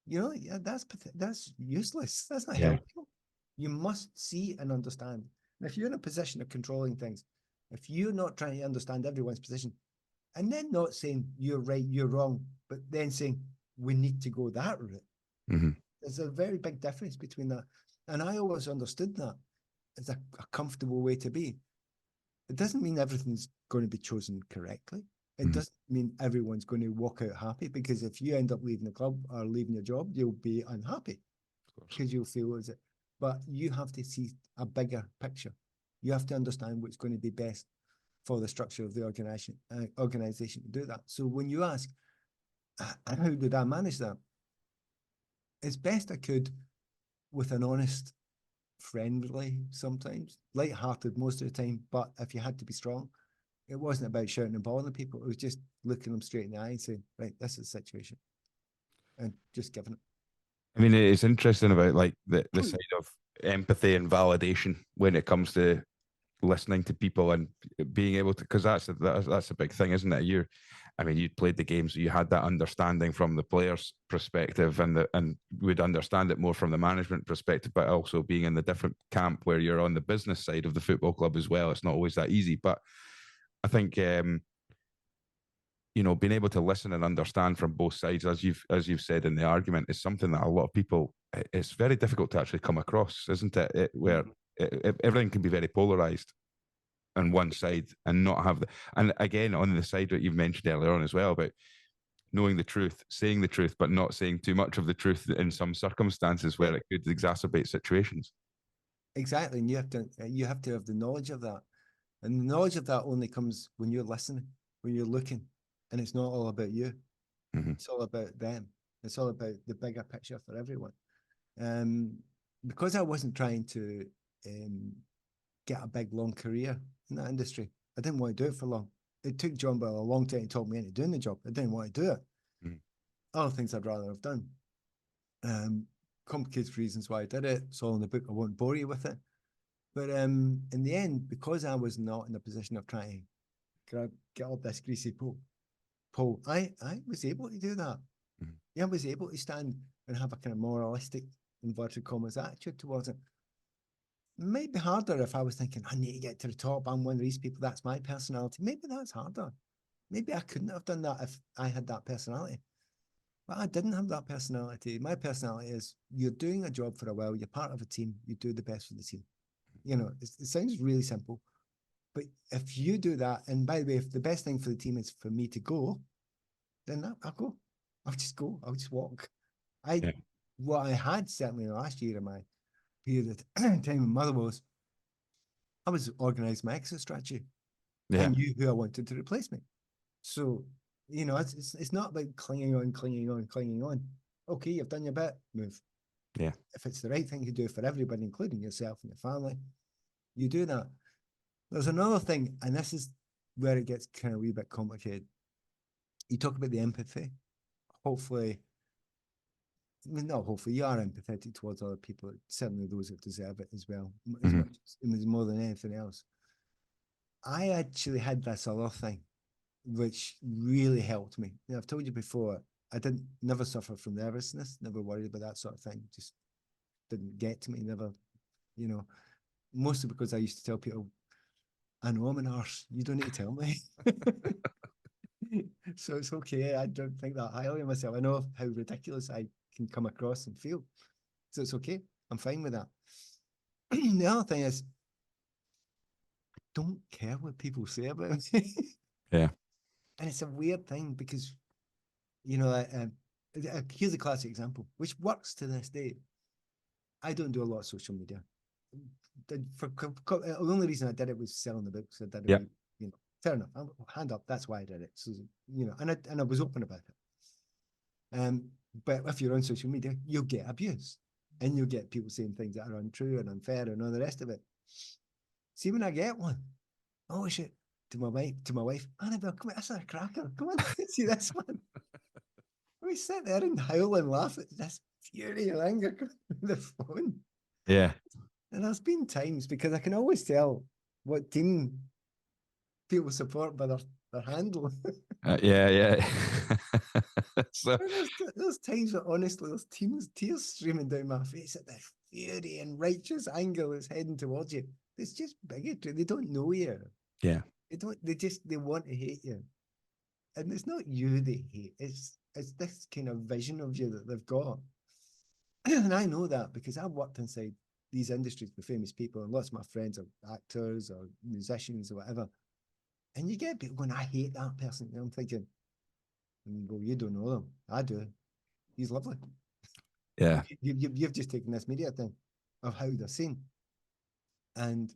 you know, that's useless. That's not helpful. You must see and understand. And if you're in a position of controlling things, if you're not trying to understand everyone's position, and then not saying you're right, you're wrong, but then saying we need to go that route, there's a very big difference between that. And I always understood that as a comfortable way to be. It doesn't mean everything's going to be chosen correctly. It doesn't mean everyone's going to walk out happy, because if you end up leaving the club or leaving your job, you'll be unhappy because you'll feel as it. But you have to see a bigger picture. You have to understand what's going to be best for the structure of the organization to do that. So when you ask, how did I manage that? As best I could, with an honest, friendly, sometimes light-hearted most of the time. But if you had to be strong, it wasn't about shouting and bothering people. It was just looking them straight in the eye and saying, right, this is the situation, and just giving it.
I mean, it's interesting about like the side of empathy and validation when it comes to listening to people and being able to, because that's a big thing, isn't it? You'd played the games, so you had that understanding from the players' perspective, and would understand it more from the management perspective, but also being in the different camp where you're on the business side of the football club as well. It's not always that easy, but I think being able to listen and understand from both sides, as you've said in the argument, is something that a lot of people, it's very difficult to actually come across, isn't it? Where everything can be very polarized on one side and not have and again, on the side that you've mentioned earlier on as well, about knowing the truth, saying the truth, but not saying too much of the truth in some circumstances where it could exacerbate situations.
Exactly. And you have to have the knowledge of that. And the knowledge of that only comes when you're listening, when you're looking, and it's not all about you. It's all about them. It's all about the bigger picture for everyone. Because I wasn't trying to get a big, long career in that industry, I didn't want to do it for long. It took John Bell a long time to talk me into doing the job. I didn't want to do it. Other things I'd rather have done. Complicated reasons why I did it. It's all in the book. I won't bore you with it. But in the end, because I was not in a position of trying to get up this greasy pole, I was able to do that. Yeah, I was able to stand and have a kind of moralistic, inverted commas, attitude towards it. It might be harder if I was thinking, I need to get to the top. I'm one of these people. That's my personality. Maybe that's harder. Maybe I couldn't have done that if I had that personality. But I didn't have that personality. My personality is, you're doing a job for a while. You're part of a team. You do the best for the team. You know, it sounds really simple. But if you do that, and by the way, if the best thing for the team is for me to go, then I'll go. I'll just go. I'll just walk. what I had certainly in the last year of my period of time with Motherwell's, I was organising my exit strategy. I
Yeah.
knew who I wanted to replace me. So, you know, it's not about clinging on. Okay, you've done your bit, move.
Yeah.
If it's the right thing to do for everybody, including yourself and your family, you do that. There's another thing, and this is where it gets kind of a wee bit complicated. You talk about the empathy. Hopefully, I mean, not hopefully, you are empathetic towards other people, certainly those that deserve it as well, as much as more than anything else. I actually had this other thing, which really helped me. You know, I've told you before, I didn't never suffer from nervousness, never worried about that sort of thing. Just didn't get to me, never, you know, mostly because I used to tell people, I know I'm an arse, you don't need to tell me. So it's okay. I don't think that highly of myself. I know how ridiculous I can come across and feel. So it's okay. I'm fine with that. The other thing is, don't care what people say about me.
Yeah.
And it's a weird thing because, you know, here's a classic example, which works to this day. I don't do a lot of social media. The only reason I did it was selling the books. I did it,
Yeah.
you know, fair enough. Hand up. That's why I did it. So, you know, and I was open about it. But if you're on social media, you'll get abuse, and you'll get people saying things that are untrue and unfair and all the rest of it. See, when I get one, oh shit, to my wife, Annabelle, come on, that's a cracker. Come on, see this one. We sit there and howl and laugh at this fury and anger coming the phone.
Yeah.
And there's been times, because I can always tell what team people support by their handle.
Yeah. So
there's times where honestly there's tears streaming down my face at the fury and righteous anger that's heading towards you. It's just bigotry. They don't know you.
yeah.
They want to hate you. And it's not you they hate. It's this kind of vision of you that they've got. And I know that because I've worked inside these industries with famous people, and lots of my friends are actors or musicians or whatever. And you get people going, I hate that person. And I'm thinking, well, you don't know them. I do. He's lovely.
Yeah.
You've just taken this media thing of how they're seen. And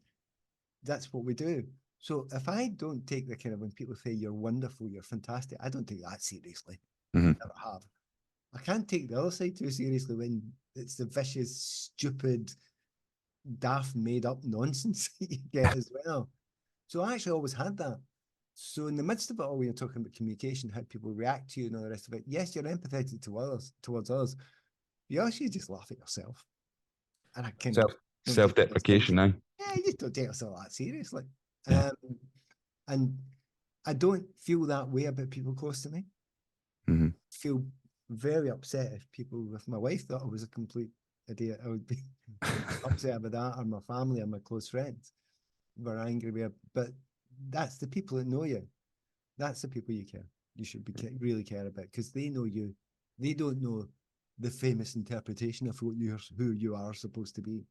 that's what we do. So if I don't take the kind of, when people say you're wonderful, you're fantastic, I don't take that seriously.
Mm-hmm.
I never have. I can't take the other side too seriously when it's the vicious, stupid, daft, made up nonsense that you get as well. So I actually always had that. So in the midst of it all, when you're talking about communication, how people react to you and all the rest of it, yes, you're empathetic towards others. You actually just laugh at yourself. And I kind of
Self-deprecation now.
Yeah, you just don't take yourself that seriously.
Yeah.
And I don't feel that way about people close to me.
Mm-hmm.
Feel very upset if people with my wife thought I was a complete idiot. I would be upset about that, or my family or my close friends were angry with it. But that's the people that know you. That's the people you care. You should be really care about, because they know you. They don't know the famous interpretation of who you are supposed to be.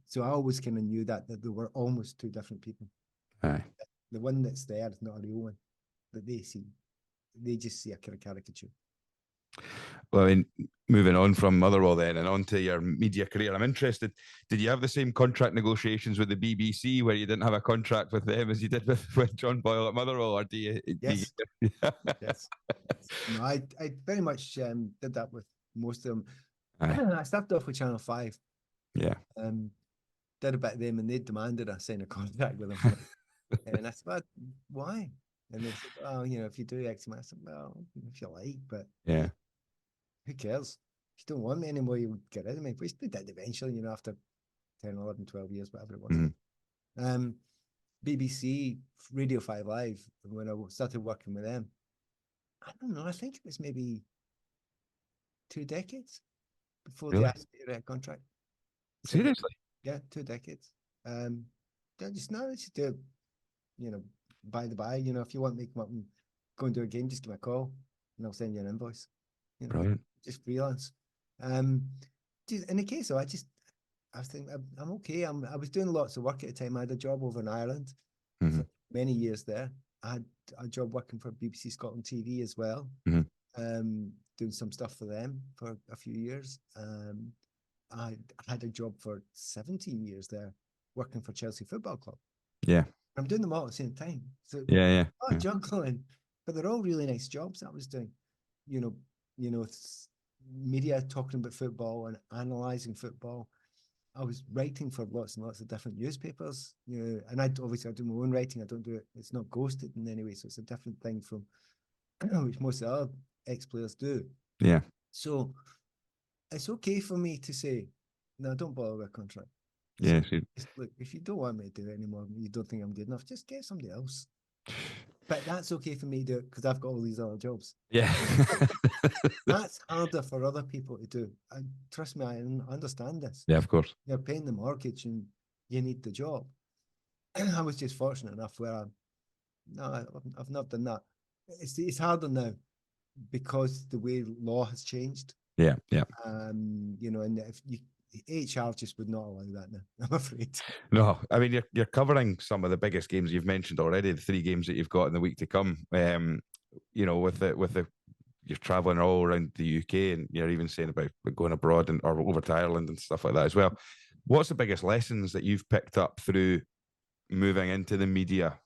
So I always kind of knew that there were almost two different people.
Aye.
The one that's there is not a real one that they see. They just see a kind of caricature.
Well, I mean, moving on from Motherwell then and on to your media career, I'm interested. Did you have the same contract negotiations with the BBC where you didn't have a contract with them as you did with John Boyle at Motherwell, or do you?
Yes. Yes. No, I very much did that with most of them.
Aye.
I started off with Channel 5.
Yeah.
Did a bit of them, and they demanded I sign a contract with them. And I said, well, why? And they said, oh, you know, if you do X amount, I said, well, if you like, but
Yeah.
who cares? If you don't want me anymore, you get rid of me. Which they did eventually, you know, after 10, 11, 12 years, whatever it was.
Mm-hmm.
BBC, Radio 5 Live, when I started working with them, I don't know, I think it was maybe 2 decades before
Really?
they asked me to write a contract.
Seriously?
Yeah, 2 decades. They just do it, you know, by the by, you know, if you want me to come up and go and do a game, just give me a call and I'll send you an invoice. You know,
Brilliant.
just freelance. In the case of, I was thinking, I'm okay. I was doing lots of work at the time. I had a job over in Ireland for many years there. I had a job working for BBC Scotland TV as well, doing some stuff for them for a few years. I had a job for 17 years there, working for Chelsea Football Club.
Yeah.
I'm doing them all at the same time. So
Yeah.
not juggling, but they're all really nice jobs that I was doing. Media talking about football and analysing football. I was writing for lots and lots of different newspapers, and I do my own writing. I don't do it. It's not ghosted in any way, so it's a different thing from which most of the other ex-players do.
Yeah.
So it's okay for me to say, no, don't bother with a contract.
Yeah.
Look, if you don't want me to do it anymore, you don't think I'm good enough, just get somebody else. But that's okay for me to do it because I've got all these other jobs.
Yeah.
That's harder for other people to do. And trust me, I understand this.
Yeah, of course.
You're paying the mortgage and you need the job. I was just fortunate enough where I've not done that. It's harder now because the way law has changed.
Yeah.
And if HR just would not allow that now, I'm afraid.
No, I mean you're covering some of the biggest games you've mentioned already, the 3 games that you've got in the week to come. With the you're traveling all around the UK, and you're even saying about going abroad or over to Ireland and stuff like that as well. What's the biggest lessons that you've picked up through moving into the media?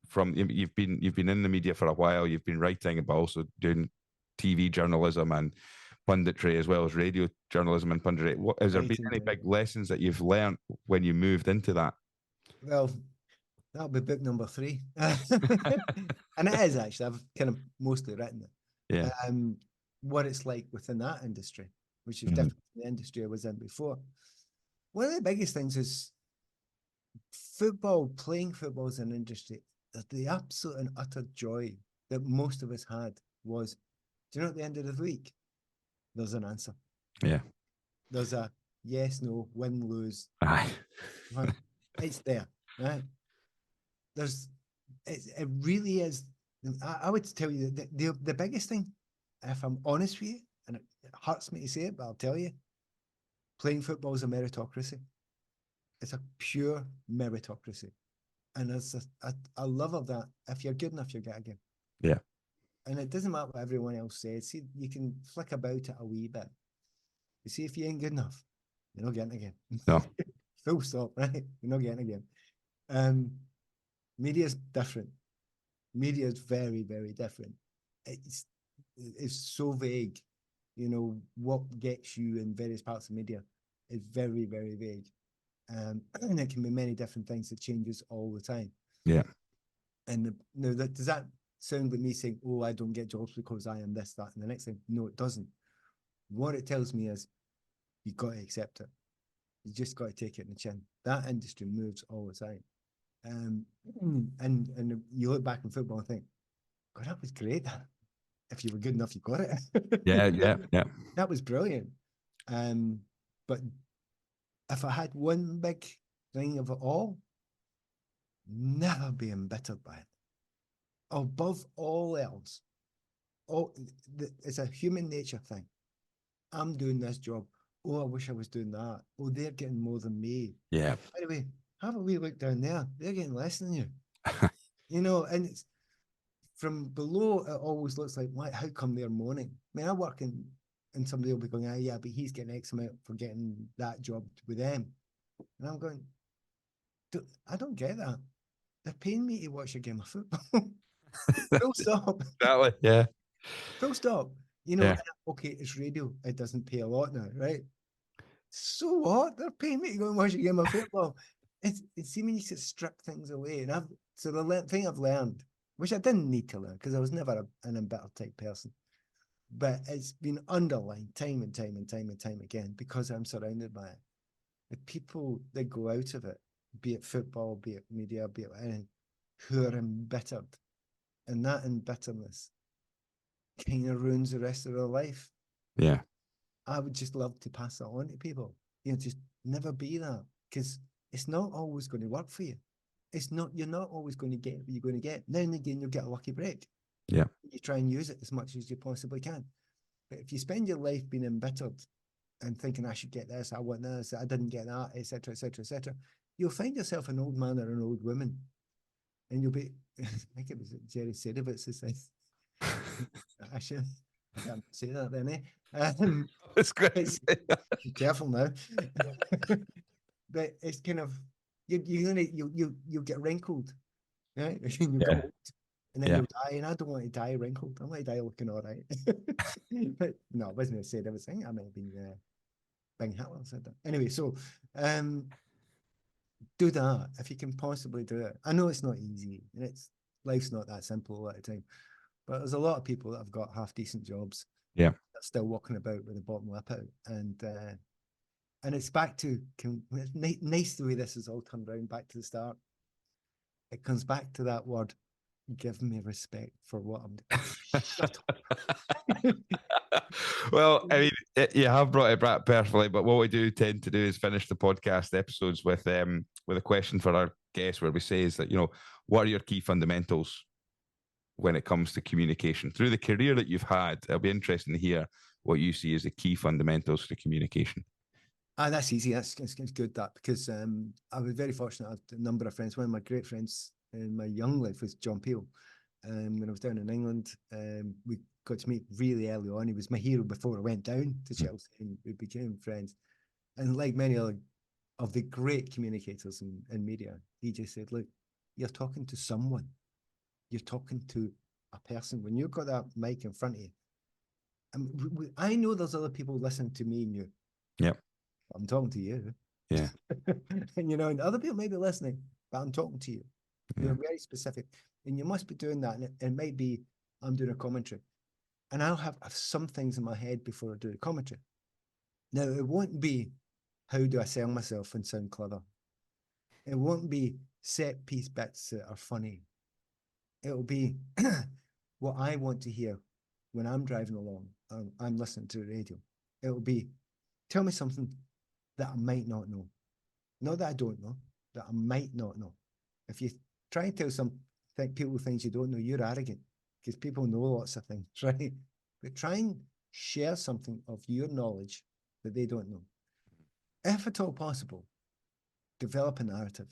From you've been in the media for a while, you've been writing, but also doing TV journalism and punditry as well as radio journalism and punditry. Has there been any big lessons that you've learned when you moved into that?
Well, that'll be book number 3. And it is actually, I've kind of mostly written it.
Yeah.
What it's like within that industry, which is different from the industry I was in before. One of the biggest things is playing football as an industry, the absolute and utter joy that most of us had was, do you know, at the end of the week, there's an answer.
Yeah.
There's a yes, no, win, lose.
Aye.
It's there, right? It really is. I would tell you that the biggest thing, if I'm honest with you, and it hurts me to say it, but I'll tell you, playing football is a meritocracy. It's a pure meritocracy. And there's a love of that. If you're good enough, you get a game.
Yeah.
And it doesn't matter what everyone else says. See, you can flick about it a wee bit. You see, if you ain't good enough, you're not getting a game.
No.
Full stop, right? You're not getting a game. Media is different. Media is very, very different. It's so vague. What gets you in various parts of media is very, very vague. And it can be many different things that changes all the time.
Yeah.
And does that sound like me saying, oh, I don't get jobs because I am this, that, and the next thing? No, it doesn't. What it tells me is you've got to accept it. You just got to take it in the chin. That industry moves all the time. And you look back in football and think, God, that was great. If you were good enough, you got it.
Yeah.
That was brilliant. But if I had one big thing of it all, never be embittered by it. Above all else, it's a human nature thing. I'm doing this job. Oh, I wish I was doing that. Oh, they're getting more than me.
Yeah.
By the way, have a wee look down there. They're getting less than you. And it's from below, it always looks like, how come they're moaning? I mean, I work in, and somebody will be going, yeah, but he's getting X amount for getting that job with them. And I'm going, I don't get that. They're paying me to watch a game of football. Full stop.
Exactly. Yeah.
Full stop. Okay, it's radio. It doesn't pay a lot now, right? So what? They're paying me to go and watch a game of football. It's seeming to strip things away. And the thing I've learned, which I didn't need to learn because I was never an embittered type person, but it's been underlined time and time and time and time again because I'm surrounded by it. The people that go out of it, be it football, be it media, be it anything, who are embittered. And that embitteredness kind of ruins the rest of their life.
Yeah.
I would just love to pass that on to people. Just never be that, because it's not always going to work for you. You're not always going to get what you're going to get. Now and again, you'll get a lucky break.
Yeah.
You try and use it as much as you possibly can. But if you spend your life being embittered and thinking, I should get this, I want this, I didn't get that, etc., etc., etc., you'll find yourself an old man or an old woman. And you'll be, I think it was Jerry Sedovitz who said, Can't say that then, eh?
It's great.
It's, be careful now. But it's kind of you get wrinkled, right? You get
Yeah.
old, and then
Yeah.
you'll die. And I don't want to die wrinkled. I want to die looking all right. But no, I wasn't going to say everything. I might have been Bing Hitler said that. Anyway, so do that if you can possibly do it. I know it's not easy, and it's life's not that simple a lot of time. But there's a lot of people that have got half decent jobs.
Yeah.
That's still walking about with the bottom lip out, and it's back to nice the way this has all turned around back to the start. It comes back to that word: give me respect for what I'm doing. Shut up.
Well, I mean, you have brought it back perfectly, but what we do tend to do is finish the podcast episodes with a question for our guests, where we say is that, what are your key fundamentals when it comes to communication through the career that you've had? It'll be interesting to hear what you see as the key fundamentals to communication.
That's easy. That's good, that, because I was very fortunate. I had a number of friends. One of my great friends in my young life was John Peel. When I was down in England, we got to meet really early on. He was my hero before I went down to Chelsea, and we became friends. And like many other of the great communicators in media, he just said, look, you're talking to someone. You're talking to a person. When you've got that mic in front of you, I know there's other people listening to me and you.
Yep.
I'm talking to you.
Yeah.
And and other people may be listening, but I'm talking to you. You're very specific. And you must be doing that. And it might be I'm doing a commentary. And I'll have some things in my head before I do the commentary. Now, it won't be how do I sell myself and sound clever. It won't be set piece bits that are funny. It'll be what I want to hear when I'm driving along. I'm listening to the radio. It'll be, tell me something that I might not know. Not that I don't know, that I might not know. If you try and tell people things you don't know, you're arrogant, because people know lots of things, right? But try and share something of your knowledge that they don't know. If at all possible, develop a narrative.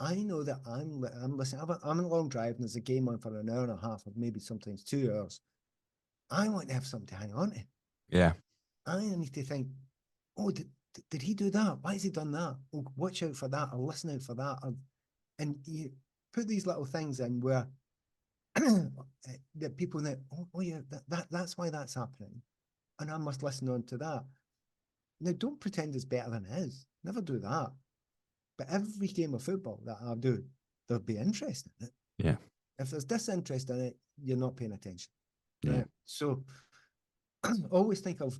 I know that I'm listening. I'm on a long drive and there's a game on for an hour and a half, or maybe sometimes 2 hours. I want to have something to hang on to.
Yeah.
I need to think, oh, did he do that? Why has he done that? Oh, watch out for that, or listen out for that. And you put these little things in where that people think, oh yeah, that's why that's happening. And I must listen on to that. Now, don't pretend it's better than it is. Never do that. But every game of football that I do, there'll be interest in it.
Yeah.
If there's disinterest in it, you're not paying attention.
Yeah.
Right? So always think of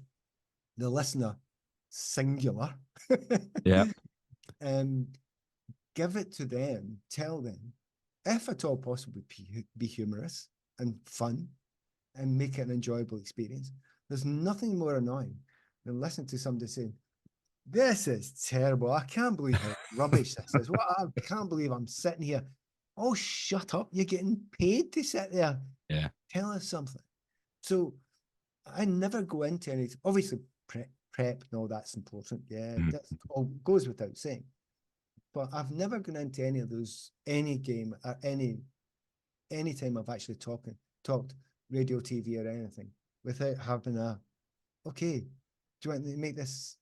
the listener singular.
Yeah.
Give it to them, tell them, if at all possible, be humorous and fun and make it an enjoyable experience. There's nothing more annoying than listening to somebody saying, this is terrible. I can't believe how rubbish this is. I can't believe I'm sitting here. Oh, shut up. You're getting paid to sit there.
Yeah.
Tell us something. So I never go into any, obviously prep and all that's important. Yeah, that all goes without saying. But I've never gone into any of those, any game or any time I've actually talked radio, TV or anything without having okay, do you want to make this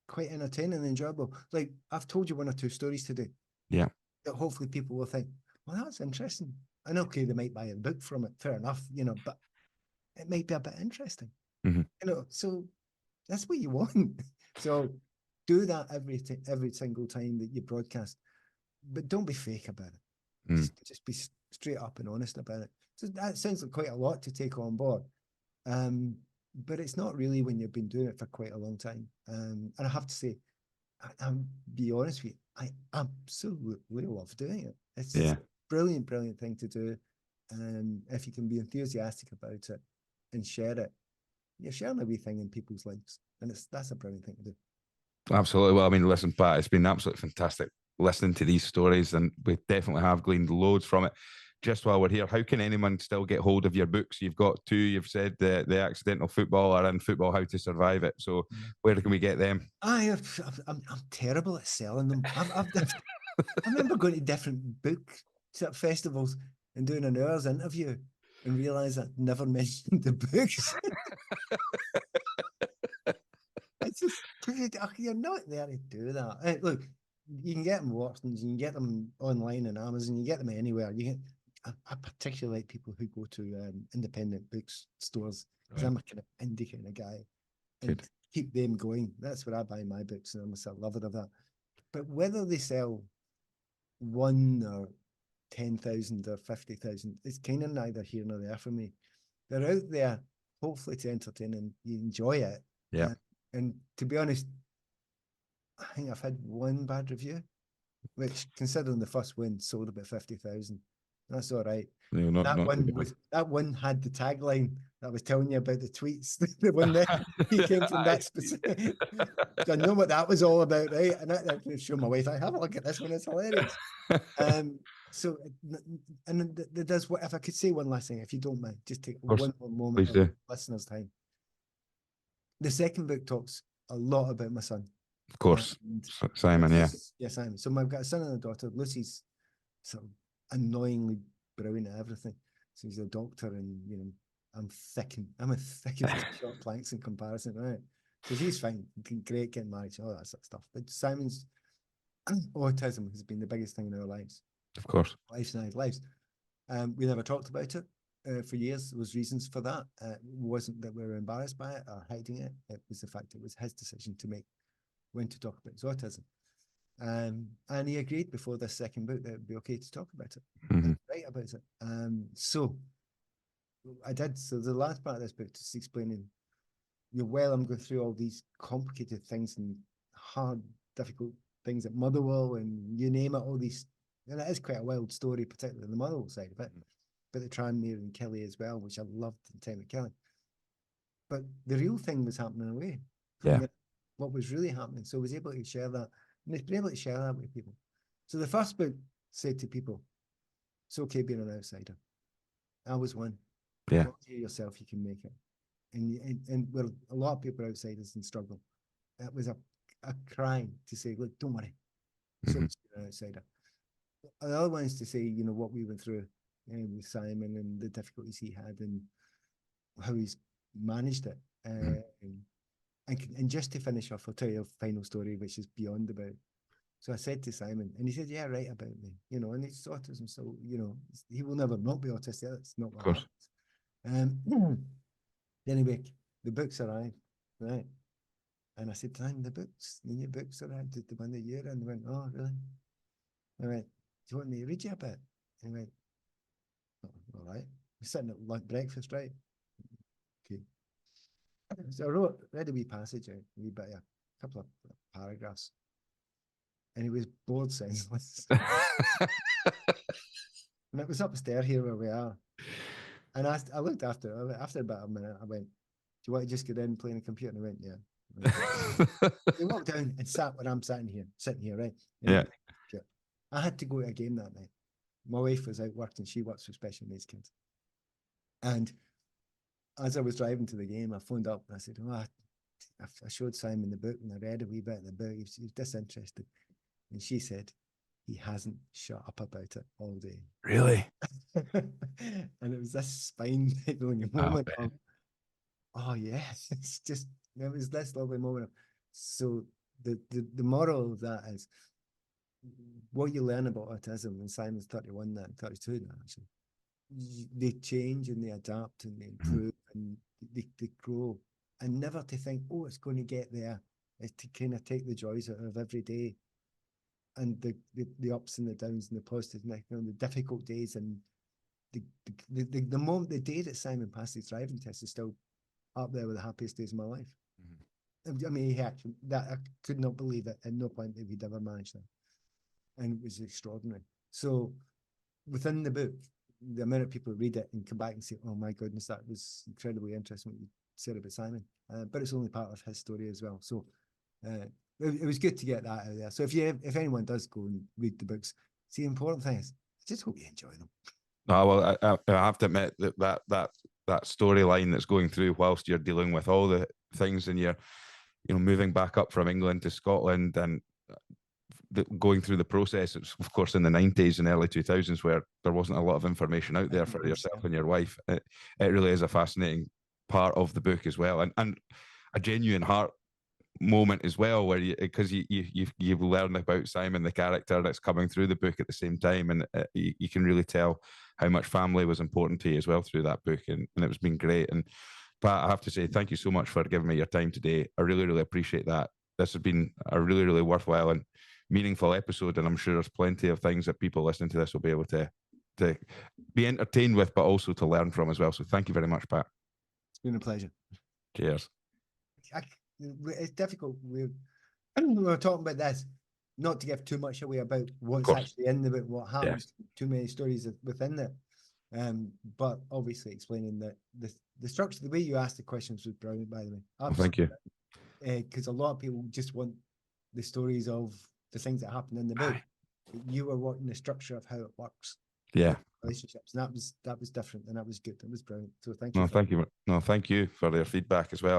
quite entertaining and enjoyable? Like, I've told you one or two stories today.
Yeah.
That hopefully people will think, well, that's interesting. And okay, they might buy a book from it, fair enough, but it might be a bit interesting. So that's what you want. So do that every single time that you broadcast, but don't be fake about it. Just be straight up and honest about it. So that sounds like quite a lot to take on board. But it's not really when you've been doing it for quite a long time. And I have to say, I'll be honest with you, I absolutely love doing it. It's a brilliant, brilliant thing to do. And if you can be enthusiastic about it and share it, you're sharing a wee thing in people's lives. And that's a brilliant thing to do.
Absolutely. Well, I mean, listen, Pat, it's been absolutely fantastic listening to these stories, and we definitely have gleaned loads from it. Just while we're here, how can anyone still get hold of your books? You've got two. You've said the Accidental Footballer and Football: How to Survive It. So where can we get them?
I'm terrible at selling them. I remember going to different book festivals and doing an hour's interview, and realised I'd never mentioned the books. It's just, you're not there to do that. Look, you can get them Watsons, you can get them online on Amazon, you get them anywhere. I particularly like people who go to independent bookstores because I'm a kind of indie kind of guy, and
Good.
keep them going. That's where I buy my books, and I'm a lover of that. But whether they sell 1 or 10,000 or 50,000, it's kind of neither here nor there for me. They're out there, hopefully to entertain, and you enjoy it.
Yeah.
And to be honest, I think I've had one bad review, which, considering the first one sold about 50,000, that's all right.
No,
That one had the tagline that I was telling you about, the tweets. The one that he came from that specific. I know what that was all about, right? And I showed my wife, I have a look at this one, it's hilarious. So, and there's what, if I could say one last thing, if you don't mind, just take one more moment of listeners' time. The second book talks a lot about my son.
Of course, Simon, yeah.
Yeah, Simon. So I've got a son and a daughter. Lucy's sort of annoyingly brilliant at everything. So he's a doctor, and I'm as thick as short planks in comparison, right? So she's fine, great getting married, all that sort of stuff. But Simon's autism has been the biggest thing in our lives.
Of course.
Lives and lives. We never talked about it for years. There was reasons for that. It wasn't that we were embarrassed by it or hiding it. It was the fact it was his decision to make when to talk about his autism. And he agreed before this second book that it would be okay to talk about it, write about it. So I did. So the last part of this book is explaining, I'm going through all these complicated things and hard, difficult things at Motherwell, and you name it, all these. And it is quite a wild story, particularly the Motherwell side of it, but the Tranmere and Kelly as well, which I loved the time at Kelly. But the real thing was happening away.
Yeah.
What was really happening. So I was able to share that, and it's been able to share that with people. So the first book said to people, it's okay being an outsider. I was one.
Yeah.
You yourself, you can make it. And where a lot of people are outsiders and struggle. It was a cry to say, look, don't worry. So you're an outsider. The other one is to say, what we went through with Simon and the difficulties he had and how he's managed it. And just to finish off, I'll tell you a final story, which is beyond about. So I said to Simon, and he said, yeah, write about me, and it's autism. So, he will never not be autistic. That's not what happens. Anyway, the books arrived, right? And I said, Simon, the new books arrived, the one that you're in. And he went, oh, really? I went, do you want me to read you a bit? And he went, oh, all right. We're sitting at lunch breakfast, right? Okay. So I read a wee passage out, a couple of paragraphs. And he was bored senseless. And it was upstairs here where we are. And I looked after about a minute, I went, do you want to just get in and play on the computer? And I went, yeah. He walked down and sat where I'm sitting here, right?
Yeah.
I had to go to a game that night. My wife was out working. She works with special needs kids. And as I was driving to the game, I phoned up and I said, I showed Simon the book and I read a wee bit of the book. He was disinterested. And she said, he hasn't shut up about it all day.
Really?
And it was this spine-tingling moment of, oh yes, it was this lovely moment of, so the moral of that is, what you learn about autism, and Simon's 31 now, 32 now actually, they change and they adapt and they improve and they grow, and never to think, oh, it's going to get there. It's to kind of take the joys out of every day, and the ups and the downs and the positives, and the difficult days, and the moment, the day that Simon passed his driving test is still up there with the happiest days of my life. I mean, I could not believe it. At no point did he'd ever managed that. And it was extraordinary. So within the book, the amount of people read it and come back and say, oh my goodness, that was incredibly interesting what you said about Simon. But it's only part of his story as well. So it was good to get that out there. So if anyone does go and read the books, see, the important thing is, I just hope you enjoy them.
No, well, I have to admit that storyline that's going through whilst you're dealing with all the things, and you're moving back up from England to Scotland, and going through the process. It's of course in the 90s and early 2000s where there wasn't a lot of information out there for yourself and your wife. It really is a fascinating part of the book as well, and a genuine heart moment as well, where because you learn about Simon the character that's coming through the book at the same time, and you can really tell how much family was important to you as well through that book, and it's been great. And Pat, I have to say thank you so much for giving me your time today. I really appreciate that. This has been a really worthwhile and meaningful episode, and I'm sure there's plenty of things that people listening to this will be able to be entertained with, but also to learn from as well. So thank you very much, Pat.
It's been a pleasure.
Cheers.
It's difficult. We were talking about this, not to give too much away about what's actually in the book, what happens. Yeah. Too many stories within it, but obviously explaining that the structure, the way you asked the questions was brilliant. By the way,
well, thank you.
Because a lot of people just want the stories of the things that happen in the book. You were wanting the structure of how it works.
Yeah.
Relationships, and that was different, and that was good. That was brilliant. So thank you.
No, thank you. No, thank you for your feedback as well.